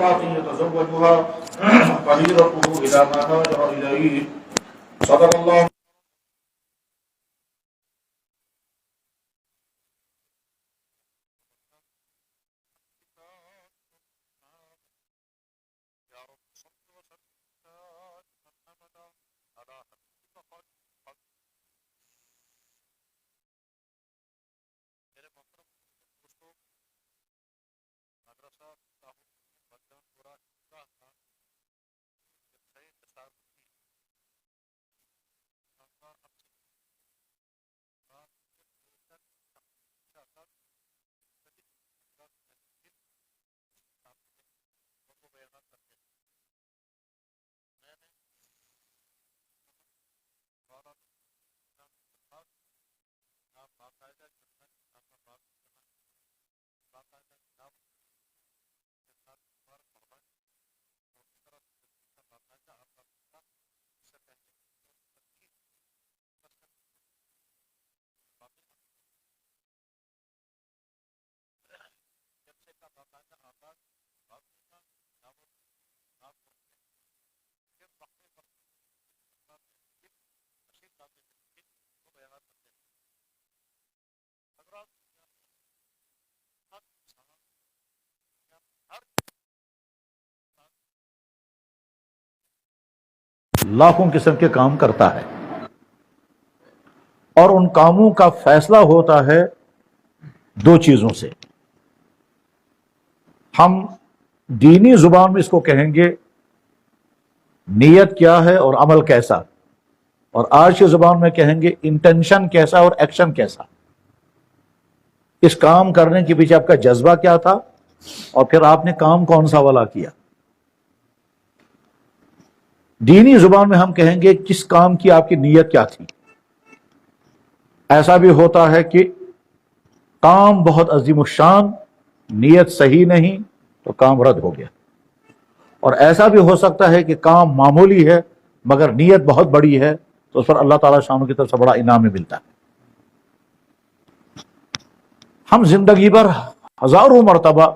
امرأة يتزوجها فريضته إلى ما هاجر إليه صدق الله. لاکھوں قسم کے کام کرتا ہے اور ان کاموں کا فیصلہ ہوتا ہے دو چیزوں سے. ہم دینی زبان میں اس کو کہیں گے نیت کیا ہے اور عمل کیسا، اور آج کی زبان میں کہیں گے انٹینشن کیسا اور ایکشن کیسا. اس کام کرنے کے پیچھے آپ کا جذبہ کیا تھا اور پھر آپ نے کام کون سا والا کیا. دینی زبان میں ہم کہیں گے کس کام کی آپ کی نیت کیا تھی. ایسا بھی ہوتا ہے کہ کام بہت عظیم الشان، نیت صحیح نہیں تو کام رد ہو گیا، اور ایسا بھی ہو سکتا ہے کہ کام معمولی ہے مگر نیت بہت بڑی ہے تو اس پر اللہ تعالیٰ شانوں کی طرف سے بڑا انعام ملتا ہے. ہم زندگی بھر ہزاروں مرتبہ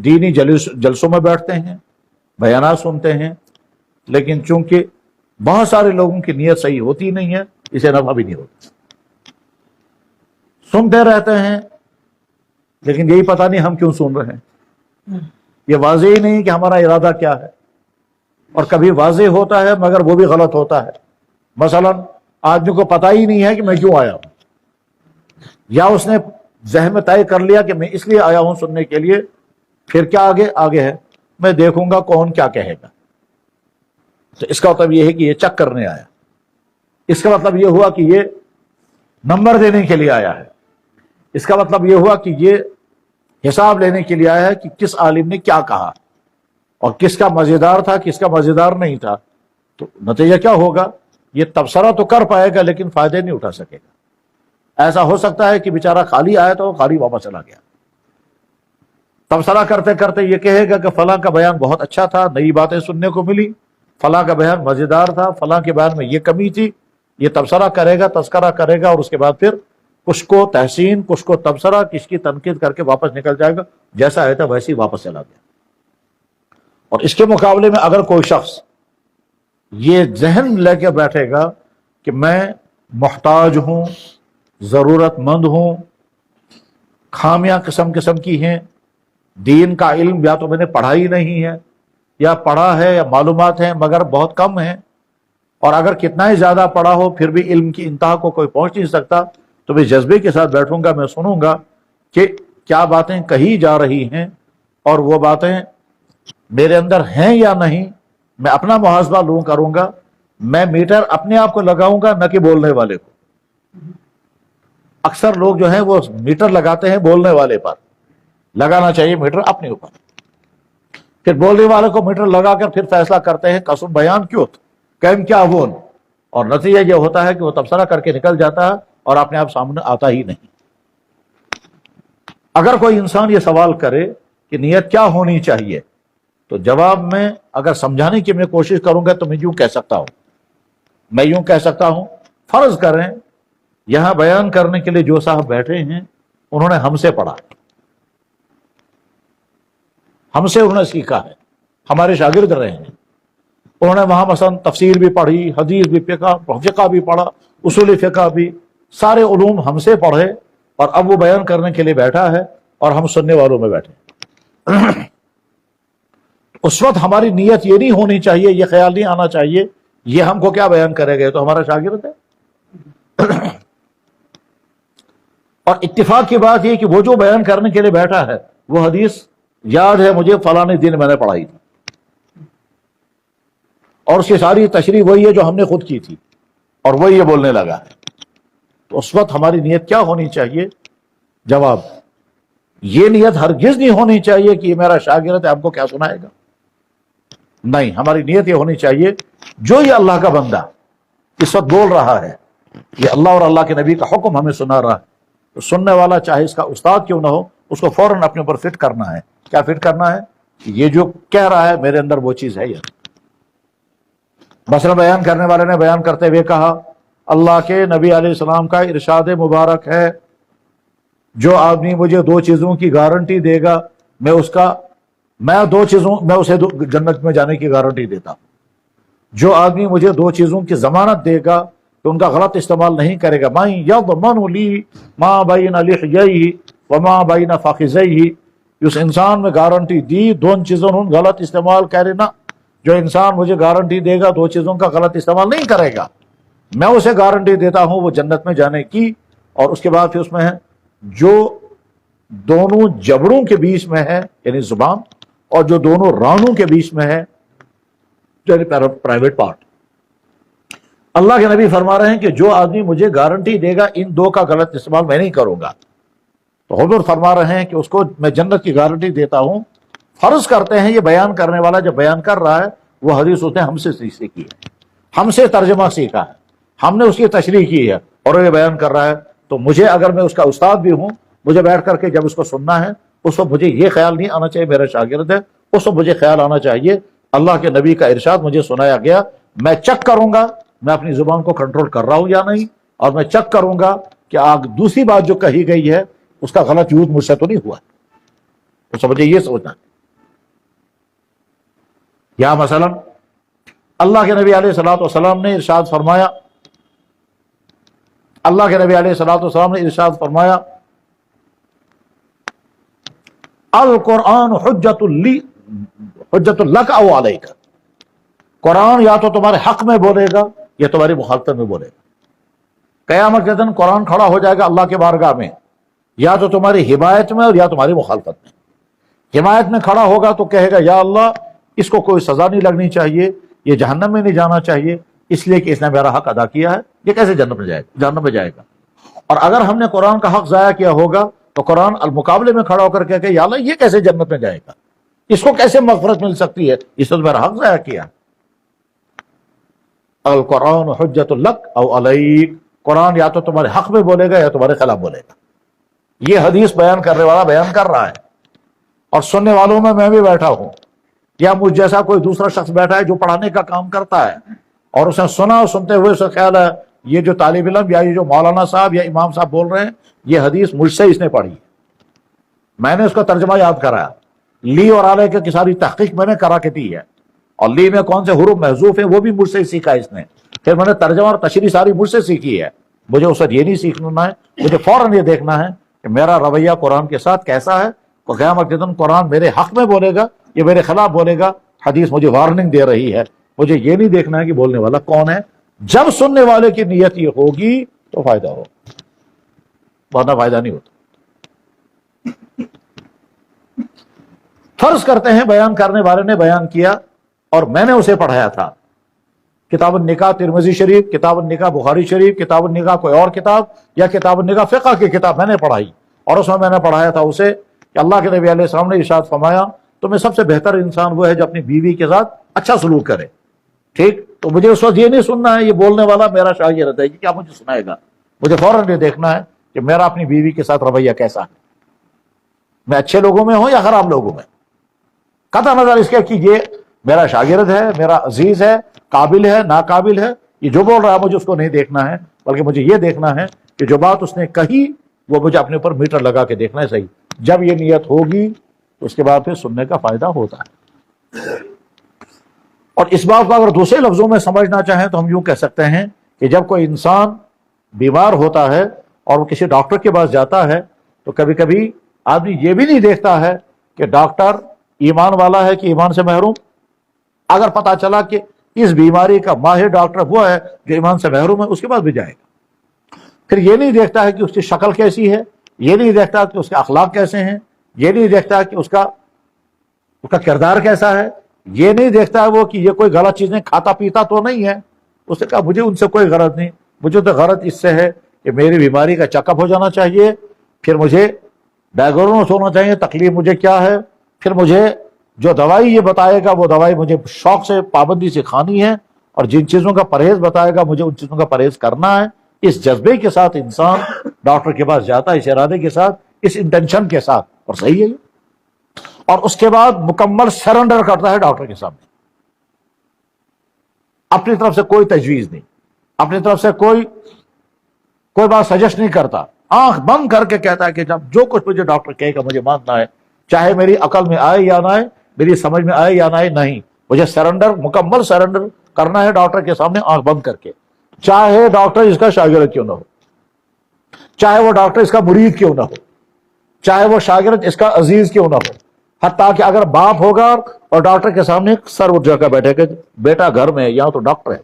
دینی جلسوں میں بیٹھتے ہیں، بیانات سنتے ہیں، لیکن چونکہ بہت سارے لوگوں کی نیت صحیح ہوتی نہیں ہے اسے نفع بھی نہیں ہوتا. سنتے رہتے ہیں لیکن یہی پتہ نہیں ہم کیوں سن رہے ہیں، یہ واضح ہی نہیں کہ ہمارا ارادہ کیا ہے. اور کبھی واضح ہوتا ہے مگر وہ بھی غلط ہوتا ہے. مثلا آدمی کو پتہ ہی نہیں ہے کہ میں کیوں آیا ہوں، یا اس نے ذہن میں طے کر لیا کہ میں اس لیے آیا ہوں سننے کے لیے، پھر کیا آگے ہے میں دیکھوں گا کون کیا کہے گا. تو اس کا مطلب یہ ہے کہ یہ چیک کرنے آیا، اس کا مطلب یہ ہوا کہ یہ نمبر دینے کے لیے آیا ہے، اس کا مطلب یہ ہوا کہ یہ حساب لینے کے لیے آیا ہے کہ کس عالم نے کیا کہا اور کس کا مزیدار تھا کس کا مزیدار نہیں تھا. تو نتیجہ کیا ہوگا، یہ تبصرہ تو کر پائے گا لیکن فائدے نہیں اٹھا سکے گا. ایسا ہو سکتا ہے کہ بیچارہ خالی آیا تو خالی واپس چلا گیا. تبصرہ کرتے کرتے یہ کہے گا کہ فلاں کا بیان بہت اچھا تھا، نئی باتیں سننے کو ملی، فلاں کا بیان مزیدار تھا، فلاں کے بیان میں یہ کمی تھی. یہ تبصرہ کرے گا، تذکرہ کرے گا، اور اس کے بعد پھر کچھ کو تحسین، کچھ کو تبصرہ، کس کی تنقید کر کے واپس نکل جائے گا. جیسا آیا تھا ویسے ہی واپس چلا گیا. اور اس کے مقابلے میں اگر کوئی شخص یہ ذہن لے کے بیٹھے گا کہ میں محتاج ہوں، ضرورت مند ہوں، خامیاں قسم قسم کی ہیں، دین کا علم یا تو میں نے پڑھا ہی نہیں ہے یا پڑھا ہے یا معلومات ہیں مگر بہت کم ہیں، اور اگر کتنا ہی زیادہ پڑھا ہو پھر بھی علم کی انتہا کو کوئی پہنچ نہیں سکتا، تو میں جذبے کے ساتھ بیٹھوں گا، میں سنوں گا کہ کیا باتیں کہی جا رہی ہیں اور وہ باتیں میرے اندر ہیں یا نہیں. میں اپنا محاسبہ لوں کروں گا، میں میٹر اپنے آپ کو لگاؤں گا نہ کہ بولنے والے کو. اکثر لوگ جو ہیں وہ میٹر لگاتے ہیں بولنے والے پر، لگانا چاہیے میٹر اپنے اوپر. پھر بولنے والے کو میٹر لگا کر پھر فیصلہ کرتے ہیں قسم بیان کیوں کیم کیا بول، اور نتیجہ یہ ہوتا ہے کہ وہ تبصرہ کر کے نکل جاتا ہے اور اپنے آپ سامنے آتا ہی نہیں. اگر کوئی انسان یہ سوال کرے کہ نیت کیا ہونی چاہیے، تو جواب میں اگر سمجھانے کی میں کوشش کروں گا تو میں یوں کہہ سکتا ہوں فرض کریں یہاں بیان کرنے کے لیے جو صاحب بیٹھے ہیں انہوں نے ہم سے پڑھا، ہم سے انہوں نے سیکھا ہے، ہمارے شاگرد رہے ہیں، انہوں نے وہاں مثلا تفسیر بھی پڑھی، حدیث بھی فقہ بھی پڑھا، اصول فقہ بھی، سارے علوم ہم سے پڑھے، اور اب وہ بیان کرنے کے لیے بیٹھا ہے اور ہم سننے والوں میں بیٹھے۔ اس وقت ہماری نیت یہ نہیں ہونی چاہیے، یہ خیال نہیں آنا چاہیے یہ ہم کو کیا بیان کرے گا، یہ تو ہمارا شاگرد ہے۔ اور اتفاق کی بات یہ کہ وہ جو بیان کرنے کے لیے بیٹھا ہے وہ حدیث یاد ہے مجھے، فلاں دن میں نے پڑھائی تھی، اور اس کی ساری تشریح وہی ہے جو ہم نے خود کی تھی، اور وہی یہ بولنے لگا ہے۔ تو اس وقت ہماری نیت کیا ہونی چاہیے؟ جواب، یہ نیت ہرگز نہیں ہونی چاہیے کہ یہ میرا شاگرد ہے، آپ کو کیا سنائے گا، نہیں، ہماری نیت یہ ہونی چاہیے جو یہ اللہ کا بندہ اس وقت بول رہا ہے، یہ اللہ اور اللہ کے نبی کا حکم ہمیں سنا رہا ہے، تو سننے والا چاہے اس کا استاد کیوں نہ ہو، اس کو فوراً اپنے اوپر فٹ کرنا ہے۔ کیا فٹ کرنا ہے؟ کہ یہ جو کہہ رہا ہے میرے اندر وہ چیز ہے یا مثلا بیان کرنے والے نے بیان کرتے ہوئے کہا اللہ کے نبی علیہ السلام کا ارشاد مبارک ہے، جو آدمی مجھے دو چیزوں کی گارنٹی دے گا میں اسے جنت میں جانے کی گارنٹی دیتا ہوں۔ جو آدمی مجھے دو چیزوں کی ضمانت دے گا کہ ان کا غلط استعمال نہیں کرے گا، مَن یضمن لی ما بین لحییہ وما بین فخذیہ، اس انسان میں گارنٹی دی دون چیزوں غلط استعمال کرے نا، جو انسان مجھے گارنٹی دے گا دو چیزوں کا غلط استعمال نہیں کرے گا، میں اسے گارنٹی دیتا ہوں وہ جنت میں جانے کی۔ اور اس کے بعد پھر اس میں ہے جو دونوں جبڑوں کے بیچ میں ہے یعنی زبان، اور جو دونوں رانوں کے بیچ میں ہے یعنی پرائیویٹ پارٹ۔ اللہ کے نبی فرما رہے ہیں کہ جو آدمی مجھے گارنٹی دے گا ان دو کا غلط استعمال میں نہیں کروں گا، تو حضور فرما رہے ہیں کہ اس کو میں جنت کی گارنٹی دیتا ہوں۔ فرض کرتے ہیں یہ بیان کرنے والا جب بیان کر رہا ہے وہ حدیث اس نے ہم سے سیکھی ہے، ہم سے ترجمہ سیکھا ہے، ہم نے اس کی تشریح کی ہے اور یہ بیان کر رہا ہے، تو مجھے اگر میں اس کا استاد بھی ہوں، مجھے بیٹھ کر کے جب اس کو سننا ہے اس وقت مجھے یہ خیال نہیں آنا چاہیے میرا شاگرد ہے، اس وقت مجھے خیال آنا چاہیے اللہ کے نبی کا ارشاد مجھے سنایا گیا، میں چیک کروں گا میں اپنی زبان کو کنٹرول کر رہا ہوں یا نہیں، اور میں چیک کروں گا کہ دوسری بات جو کہی گئی ہے اس کا غلط یوز مجھ سے تو نہیں ہوا، تو مجھے یہ سوچنا ہے۔ یا مثلا اللہ کے نبی علیہ الصلوۃ والسلام نے ارشاد فرمایا، اللہ کے نبی علیہ الصلوۃ والسلام نے ارشاد فرمایا القرآن حجت لک او علیک، قرآن یا تو تمہارے حق میں بولے گا یا تمہاری مخالفت میں بولے گا۔ قیامت کے دن قرآن کھڑا ہو جائے گا اللہ کے بارگاہ میں، یا تو تمہاری حمایت میں اور یا تمہاری مخالفت میں۔ حمایت میں کھڑا ہوگا تو کہے گا یا اللہ اس کو کوئی سزا نہیں لگنی چاہیے، یہ جہنم میں نہیں جانا چاہیے، اس لیے کہ اس نے میرا حق ادا کیا ہے، یہ کیسے جہنم میں جائے گا۔ اور اگر ہم نے قرآن کا حق ضائع کیا ہوگا تو قرآن المقابلے میں کھڑا ہو کر کہ یا اللہ یہ کیسے جنت میں جائے گا، اس کو کیسے مغفرت مل سکتی ہے، اس نے میرا حق ضائع کیا۔ القرآن حجت لک او علیک، قرآن یا تو تمہارے حق میں بولے گا یا تمہارے خلاف بولے گا۔ یہ حدیث بیان کرنے والا بیان کر رہا ہے، اور سننے والوں میں بھی بیٹھا ہوں، یا مجھ جیسا کوئی دوسرا شخص بیٹھا ہے جو پڑھانے کا کام کرتا ہے، اور اس نے سنا اور سنتے ہوئے اسے خیال ہے یہ جو طالب علم یا یہ جو مولانا صاحب یا امام صاحب بول رہے ہیں یہ حدیث مجھ سے اس نے پڑھی، میں نے اس کا ترجمہ یاد کرایا، لی اور علیہ کی ساری تحقیق میں نے کرا کے دی ہے، اور لی میں کون سے حروف محذوف ہیں وہ بھی مجھ سے ہی سیکھا اس نے، پھر میں نے ترجمہ اور تشریح ساری مجھ سے سیکھی ہے۔ مجھے اس وقت یہ نہیں سیکھنا ہے، مجھے فوراً یہ دیکھنا ہے کہ میرا رویہ قرآن کے ساتھ کیسا ہے، تو قیامت کے دن قرآن میرے حق میں بولے گا یہ میرے خلاف بولے گا، حدیث مجھے وارننگ دے رہی ہے، مجھے یہ نہیں دیکھنا ہے کہ بولنے والا کون ہے۔ جب سننے والے کی نیت یہ ہوگی تو فائدہ ہو، ورنہ فائدہ نہیں ہوتا۔ فرض کرتے ہیں بیان کرنے والے نے بیان کیا اور میں نے اسے پڑھایا تھا، کتاب النکاح ترمذی شریف، کتاب النکاح بخاری شریف، کتاب النکاح کوئی اور کتاب، یا کتاب النکاح فقہ کی کتاب میں نے پڑھائی، اور اس میں نے پڑھایا تھا اسے کہ اللہ کے نبی علیہ السلام نے ارشاد فرمایا تمہیں سب سے بہتر انسان وہ ہے جو اپنی بیوی کے ساتھ اچھا سلوک کرے، ٹھیک؟ تو مجھے اس وقت یہ نہیں سننا ہے یہ بولنے والا میرا شاگرد ہے، کیا مجھے سنائے گا، مجھے فوراً یہ دیکھنا ہے کہ میرا اپنی بیوی کے ساتھ رویہ کیسا ہے، میں اچھے لوگوں میں ہوں یا خراب لوگوں میں، قطع نظر اس کے کہ یہ میرا شاگرد ہے، میرا عزیز ہے، قابل ہے، ناقابل ہے، یہ جو بول رہا ہے مجھے اس کو نہیں دیکھنا ہے، بلکہ مجھے یہ دیکھنا ہے کہ جو بات اس نے کہی وہ مجھے اپنے اوپر میٹر لگا کے دیکھنا ہے صحیح۔ جب یہ نیت ہوگی تو اس کے بعد پھر سننے کا فائدہ ہوتا ہے۔ اور اس بات کو اگر دوسرے لفظوں میں سمجھنا چاہیں تو ہم یوں کہہ سکتے ہیں کہ جب کوئی انسان بیمار ہوتا ہے اور وہ کسی ڈاکٹر کے پاس جاتا ہے تو کبھی کبھی آدمی یہ بھی نہیں دیکھتا ہے کہ ڈاکٹر ایمان والا ہے کہ ایمان سے محروم. اگر پتا چلا کہ اس بیماری کا ماہر ڈاکٹر وہ ہے جو ایمان سے محروم ہے، اس کے پاس بھی جائے گا. پھر یہ نہیں دیکھتا ہے کہ اس کی شکل کیسی ہے، یہ نہیں دیکھتا کہ اس کے اخلاق کیسے ہیں، یہ نہیں دیکھتا کہ اس کا کردار کیسا ہے، یہ نہیں دیکھتا وہ کہ یہ کوئی غلط چیزیں کھاتا پیتا تو نہیں ہے. اس نے کہا مجھے ان سے کوئی غرض نہیں، مجھے تو غرض اس سے ہے کہ میری بیماری کا چیک اپ ہو جانا چاہیے، پھر مجھے ڈائگنوز ہونا چاہیے تکلیف مجھے کیا ہے، پھر مجھے جو دوائی یہ بتائے گا وہ دوائی مجھے شوق سے پابندی سے کھانی ہے، اور جن چیزوں کا پرہیز بتائے گا مجھے ان چیزوں کا پرہیز کرنا ہے. اس جذبے کے ساتھ انسان ڈاکٹر کے پاس جاتا ہے، اس ارادے کے ساتھ، اس انٹینشن کے ساتھ، اور صحیح ہے یہ. اور اس کے بعد مکمل سرنڈر کرتا ہے ڈاکٹر کے سامنے، اپنی طرف سے کوئی تجویز نہیں، اپنی طرف سے کوئی بات سجیسٹ نہیں کرتا، آنکھ بند کر کے کہتا ہے کہ جب جو کچھ مجھے ڈاکٹر کہے گا مجھے ماننا ہے، چاہے میری عقل میں آئے یا نہ آئے، میری سمجھ میں آئے یا نہ آئے، نہیں، مجھے سرنڈر، مکمل سرنڈر کرنا ہے ڈاکٹر کے سامنے آنکھ بند کر کے، چاہے ڈاکٹر اس کا شاگرد کیوں نہ ہو، چاہے وہ ڈاکٹر اس کا مرید کیوں نہ ہو، چاہے وہ شاگرد اس کا عزیز کیوں نہ ہو. حتیٰ کہ اگر باپ ہوگا اور ڈاکٹر کے سامنے سر اٹھ جا کر بیٹھے کہ بیٹا گھر میں ہے، یہاں تو ڈاکٹر ہے.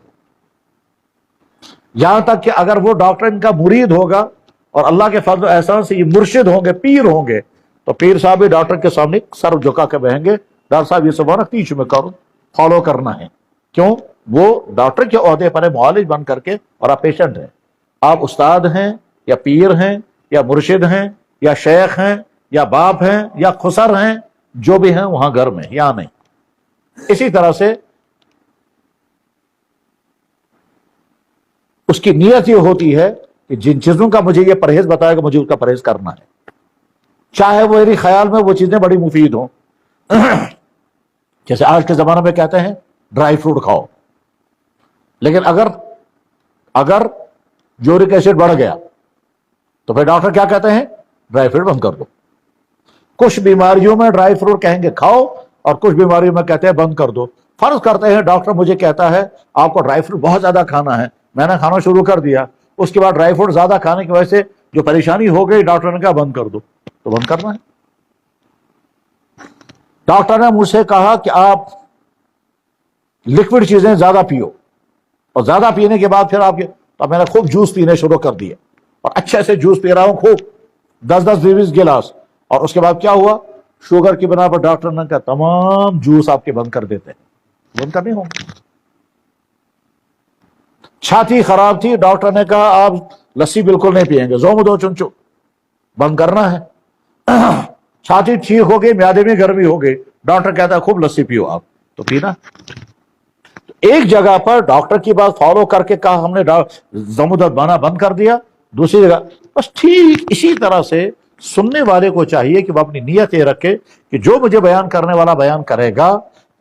یہاں تک کہ اگر وہ ڈاکٹر ان کا مرید ہوگا اور اللہ کے فضل و احسان سے یہ مرشد ہوں گے، پیر ہوں گے، تو پیر صاحب بھی ڈاکٹر کے سامنے سر جھکا کے بہیں گے، ڈاکٹر صاحب یہ سب تیچ میں کرو، فالو کرنا ہے. کیوں؟ وہ ڈاکٹر کے عہدے پر معالج بن کر کے، اور آپ پیشنٹ ہیں، آپ استاد ہیں یا پیر ہیں یا مرشد ہیں یا شیخ ہیں یا باپ ہیں یا خسر ہیں، جو بھی ہیں وہاں گھر میں یا نہیں. اسی طرح سے اس کی نیت یہ ہوتی ہے کہ جن چیزوں کا مجھے یہ پرہیز بتائے گا مجھے اس کا پرہیز کرنا ہے، چاہے وہ میری خیال میں وہ چیزیں بڑی مفید ہوں. جیسے آج کے زمانے میں کہتے ہیں ڈرائی فروٹ کھاؤ، لیکن اگر یورک ایسڈ بڑھ گیا تو پھر ڈاکٹر کیا کہتے ہیں؟ ڈرائی فروٹ بند کر دو. کچھ بیماریوں میں ڈرائی فروٹ کہیں گے کھاؤ، اور کچھ بیماریوں میں کہتے ہیں بند کر دو. فرض کرتے ہیں ڈاکٹر مجھے کہتا ہے آپ کو ڈرائی فروٹ بہت زیادہ کھانا ہے، میں نے کھانا شروع کر دیا، اس کے بعد ڈرائی فروٹ زیادہ کھانے کی وجہ سے جو پریشانی ہو گئی، ڈاکٹر نے کہا بند کر دو، تو بند کرنا ہے. ڈاکٹر نے مجھ سے کہا کہ آپ لکوڈ چیزیں زیادہ پیو، اور زیادہ پینے کے بعد پھر تو میں نے خوب جوس پینے شروع کر دیا، اور اچھے سے جوس پی رہا ہوں خوب، 10-20 گلاس. اور اس کے بعد کیا ہوا؟ شوگر کی بنا پر ڈاکٹر نے کہا تمام جوس آپ کے بند کر دیتے ہیں. بند کرنے ہوں گے. چھاتی خراب تھی، ڈاکٹر نے کہا آپ لسی بالکل نہیں پیئیں گے، زوم 2 چمچو، بند کرنا ہے. چھاتی ٹھیک ہو گئی، میادے میں گرمی ہو گئی، ڈاکٹر کہتا ہے خوب لسی پیو، آپ تو پینا. ایک جگہ پر ڈاکٹر کی بات فالو کر کے کہا ہم نے زمودت بانا بند کر دیا، دوسری جگہ بس ٹھیک اسی طرح سے سننے والے کو چاہیے کہ وہ اپنی نیت یہ رکھے کہ جو مجھے بیان کرنے والا بیان کرے گا،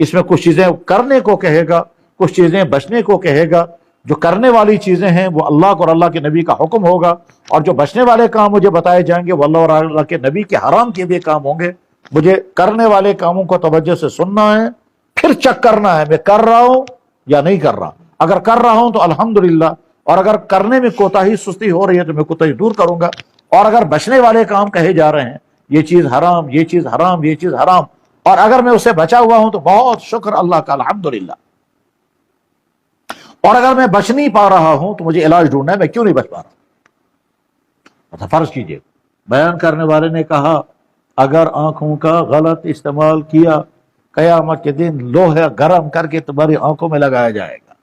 اس میں کچھ چیزیں کرنے کو کہے گا، کچھ چیزیں بچنے کو کہے گا. جو کرنے والی چیزیں ہیں وہ اللہ کو اور اللہ کے نبی کا حکم ہوگا، اور جو بچنے والے کام مجھے بتائے جائیں گے وہ اللہ اور اللہ کے نبی کے حرام کیے ہوئے کام ہوں گے. مجھے کرنے والے کاموں کو توجہ سے سننا ہے، پھر چیک کرنا ہے میں کر رہا ہوں یا نہیں کر رہا. اگر کر رہا ہوں تو الحمدللہ، اور اگر کرنے میں کوتاہی سستی ہو رہی ہے تو میں کوتاہی دور کروں گا. اور اگر بچنے والے کام کہے جا رہے ہیں یہ چیز حرام، یہ چیز حرام، یہ چیز حرام، اور اگر میں اس سے بچا ہوا ہوں تو بہت شکر اللہ کا، الحمدللہ. اور اگر میں بچ نہیں پا رہا ہوں تو مجھے علاج ڈھونڈنا ہے، میں کیوں نہیں بچ پا رہا. فرض کیجئے بیان کرنے والے نے کہا اگر آنکھوں کا غلط استعمال کیا قیامت کے دن لوہے گرم کر کے تمہاری آنکھوں میں لگایا جائے گا،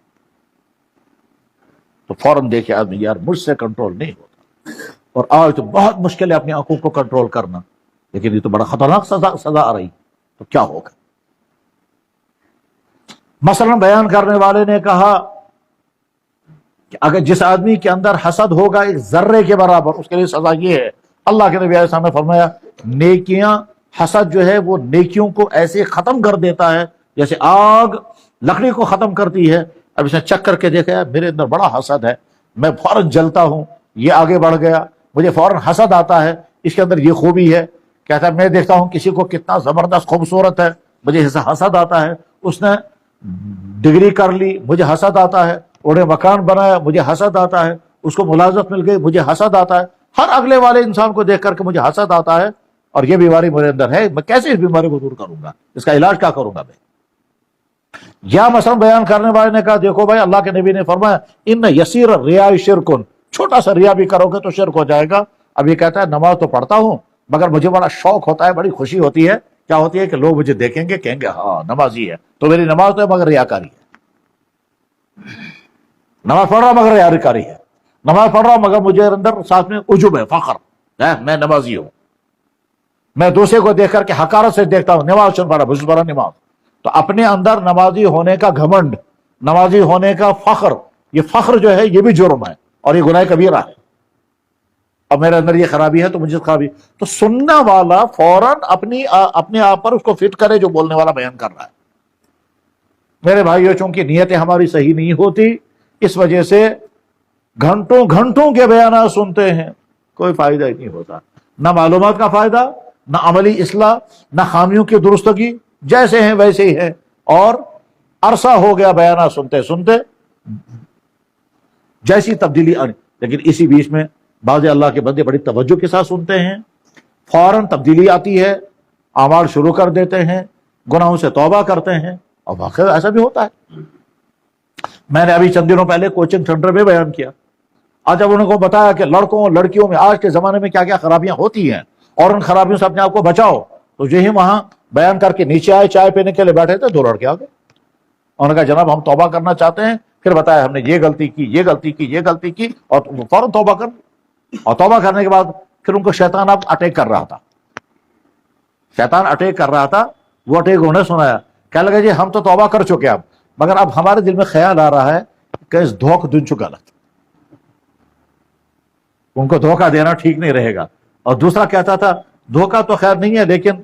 تو فوراً دیکھے آدمی یار مجھ سے کنٹرول نہیں ہوتا. اور آج تو بہت مشکل ہے اپنی آنکھوں کو کنٹرول کرنا، لیکن یہ تو بڑا خطرناک سزا آ رہی، تو کیا ہوگا؟ مثلا بیان کرنے والے نے کہا کہ اگر جس آدمی کے اندر حسد ہوگا ایک ذرے کے برابر، اس کے لیے سزا یہ ہے. اللہ کے نبی علیہ السلام نے فرمایا نیکیاں، حسد جو ہے وہ نیکیوں کو ایسے ختم کر دیتا ہے جیسے آگ لکڑی کو ختم کرتی ہے. اب اس نے چک کر کے دیکھا میرے اندر بڑا حسد ہے، میں فوراً جلتا ہوں، یہ آگے بڑھ گیا، مجھے فوراً حسد آتا ہے، اس کے اندر یہ خوبی ہے. کہتا ہے میں دیکھتا ہوں کسی کو کتنا زبردست خوبصورت ہے، مجھے حسد آتا ہے، اس نے ڈگری کر لی مجھے حسد آتا ہے، انہوں نے مکان بنایا مجھے حسد آتا ہے، اس کو ملازمت مل گئی مجھے حسد آتا ہے، ہر اگلے والے انسان کو دیکھ کر کے مجھے حسد آتا ہے، اور یہ بیماری میرے اندر ہے، میں کیسے اس بیماری کو دور کروں گا، اس کا علاج کیا کروں گا میں؟ یا مثلا بیان کرنے والے نے کہا دیکھو بھائی اللہ کے نبی نے فرمایا ان یسیر الریا شرکن، چھوٹا سا ریا بھی کرو گے تو شرک ہو جائے گا۔ اب یہ کہتا ہے نماز تو پڑھتا ہوں مگر مجھے بڑا شوق ہوتا ہے، بڑی خوشی ہوتی ہے، کیا ہوتی ہے کہ لوگ مجھے دیکھیں گے کہیں گے ہاں نمازی ہے، تو میری نماز تو ہے مگر ریاکاری ہے، نماز پڑھ رہا مگر ریاکاری ہے، نماز پڑھ رہا مگر مجھے اندر ساتھ میں عجب ہے، فخر ہے میں نمازی ہوں، میں دوسرے کو دیکھ کر کے حقارت سے دیکھتا ہوں نماز چل پڑا بس پڑھا نماز، تو اپنے اندر نمازی ہونے کا گھمنڈ، نمازی ہونے کا فخر، یہ فخر جو ہے یہ بھی جرم ہے اور یہ گناہ کبیرہ ہے، اب میرے اندر یہ خرابی ہے تو مجھے خرابی، تو سننے والا فوراً اپنے آپ پر اس کو فٹ کرے جو بولنے والا بیان کر رہا ہے۔ میرے بھائیو چونکہ نیتیں ہماری صحیح نہیں ہوتی، اس وجہ سے گھنٹوں گھنٹوں کے بیانات سنتے ہیں، کوئی فائدہ ہی نہیں ہوتا، نہ معلومات کا فائدہ، نہ عملی اصلاح، نہ خامیوں کی درستگی، جیسے ہیں ویسے ہی ہیں، اور عرصہ ہو گیا بیانات سنتے سنتے جیسی تبدیلی آنی، لیکن اسی بیچ میں بعض اللہ کے بندے بڑی توجہ کے ساتھ سنتے ہیں، فوراً تبدیلی آتی ہے، اعمال شروع کر دیتے ہیں، گناہوں سے توبہ کرتے ہیں، اور واقعی ایسا بھی ہوتا ہے۔ میں نے ابھی چند دنوں پہلے کوچنگ سینٹر میں بیان کیا، آج جب انہوں کو بتایا کہ لڑکوں اور لڑکیوں میں آج کے زمانے میں کیا کیا خرابیاں ہوتی ہیں اور ان خرابیوں سے اپنے آپ کو بچاؤ، تو جو ہی وہاں بیان کر کے نیچے آئے چائے پینے کے لیے بیٹھے تھے، دو لڑکے آ گئے، انہوں نے کہا جناب ہم توبہ کرنا چاہتے ہیں، پھر بتایا ہم نے یہ غلطی کی یہ غلطی کی یہ غلطی کی، اور فوراً توبہ کر، اور توبہ کرنے کے بعد پھر ان کو شیطان اب اٹیک کر رہا تھا، شیطان اٹیک کر رہا تھا، وہ اٹیک انہیں سنایا، کہنے لگا جی ہم تو توبہ کر چکے اب، مگر اب ہمارے دل میں خیال آ رہا ہے کہ اس دھوکہ دن چکا غلط، ان کو دھوکہ دینا ٹھیک نہیں رہے گا، اور دوسرا کہتا تھا دھوکہ تو خیر نہیں ہے لیکن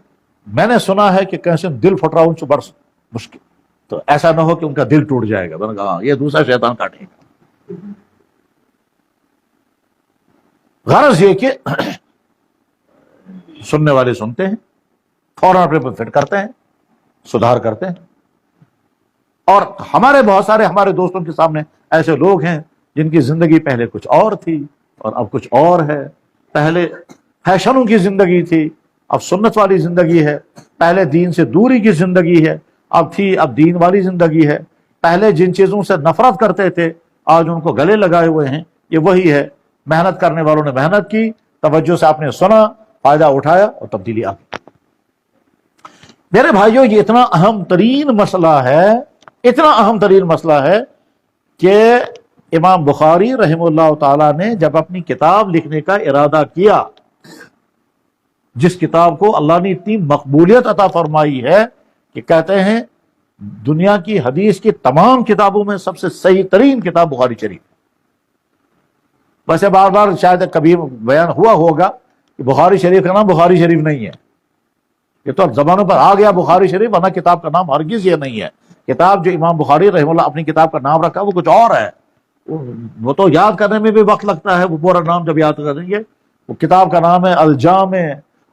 میں نے سنا ہے کہ کیسے دل پھٹ رہا ان سے برس مشکل، تو ایسا نہ ہو کہ ان کا دل ٹوٹ جائے گا، میں نے کہا ہاں یہ دوسرا شیطان کاٹے گا۔ غرض یہ کہ سننے والے سنتے ہیں، فوراً اپنے پر فٹ کرتے ہیں، سدھار کرتے ہیں، اور ہمارے بہت سارے ہمارے دوستوں کے سامنے ایسے لوگ ہیں جن کی زندگی پہلے کچھ اور تھی اور اب کچھ اور ہے، پہلے فیشنوں کی زندگی تھی اب سنت والی زندگی ہے، پہلے دین سے دوری کی زندگی ہے اب دین والی زندگی ہے، پہلے جن چیزوں سے نفرت کرتے تھے آج ان کو گلے لگائے ہوئے ہیں، یہ وہی ہے، محنت کرنے والوں نے محنت کی، توجہ سے آپ نے سنا، فائدہ اٹھایا اور تبدیلی آ گئی۔ میرے بھائیوں یہ اتنا اہم ترین مسئلہ ہے، اتنا اہم ترین مسئلہ ہے کہ امام بخاری رحمہ اللہ تعالیٰ نے جب اپنی کتاب لکھنے کا ارادہ کیا، جس کتاب کو اللہ نے اتنی مقبولیت عطا فرمائی ہے کہ کہتے ہیں دنیا کی حدیث کی تمام کتابوں میں سب سے صحیح ترین کتاب بخاری شریف، ویسے بار بار شاید کبھی بیان ہوا ہوگا کہ بخاری شریف کا نام بخاری شریف نہیں ہے، یہ تو زبانوں پر آ گیا بخاری شریف، ورنہ کتاب کا نام ہرگز یہ نہیں ہے۔ کتاب جو امام بخاری رحمہ اللہ اپنی کتاب کا نام رکھا وہ کچھ اور ہے، وہ تو یاد کرنے میں بھی وقت لگتا ہے، وہ پورا نام جب یاد کریں گے، وہ کتاب کا نام ہے الجامع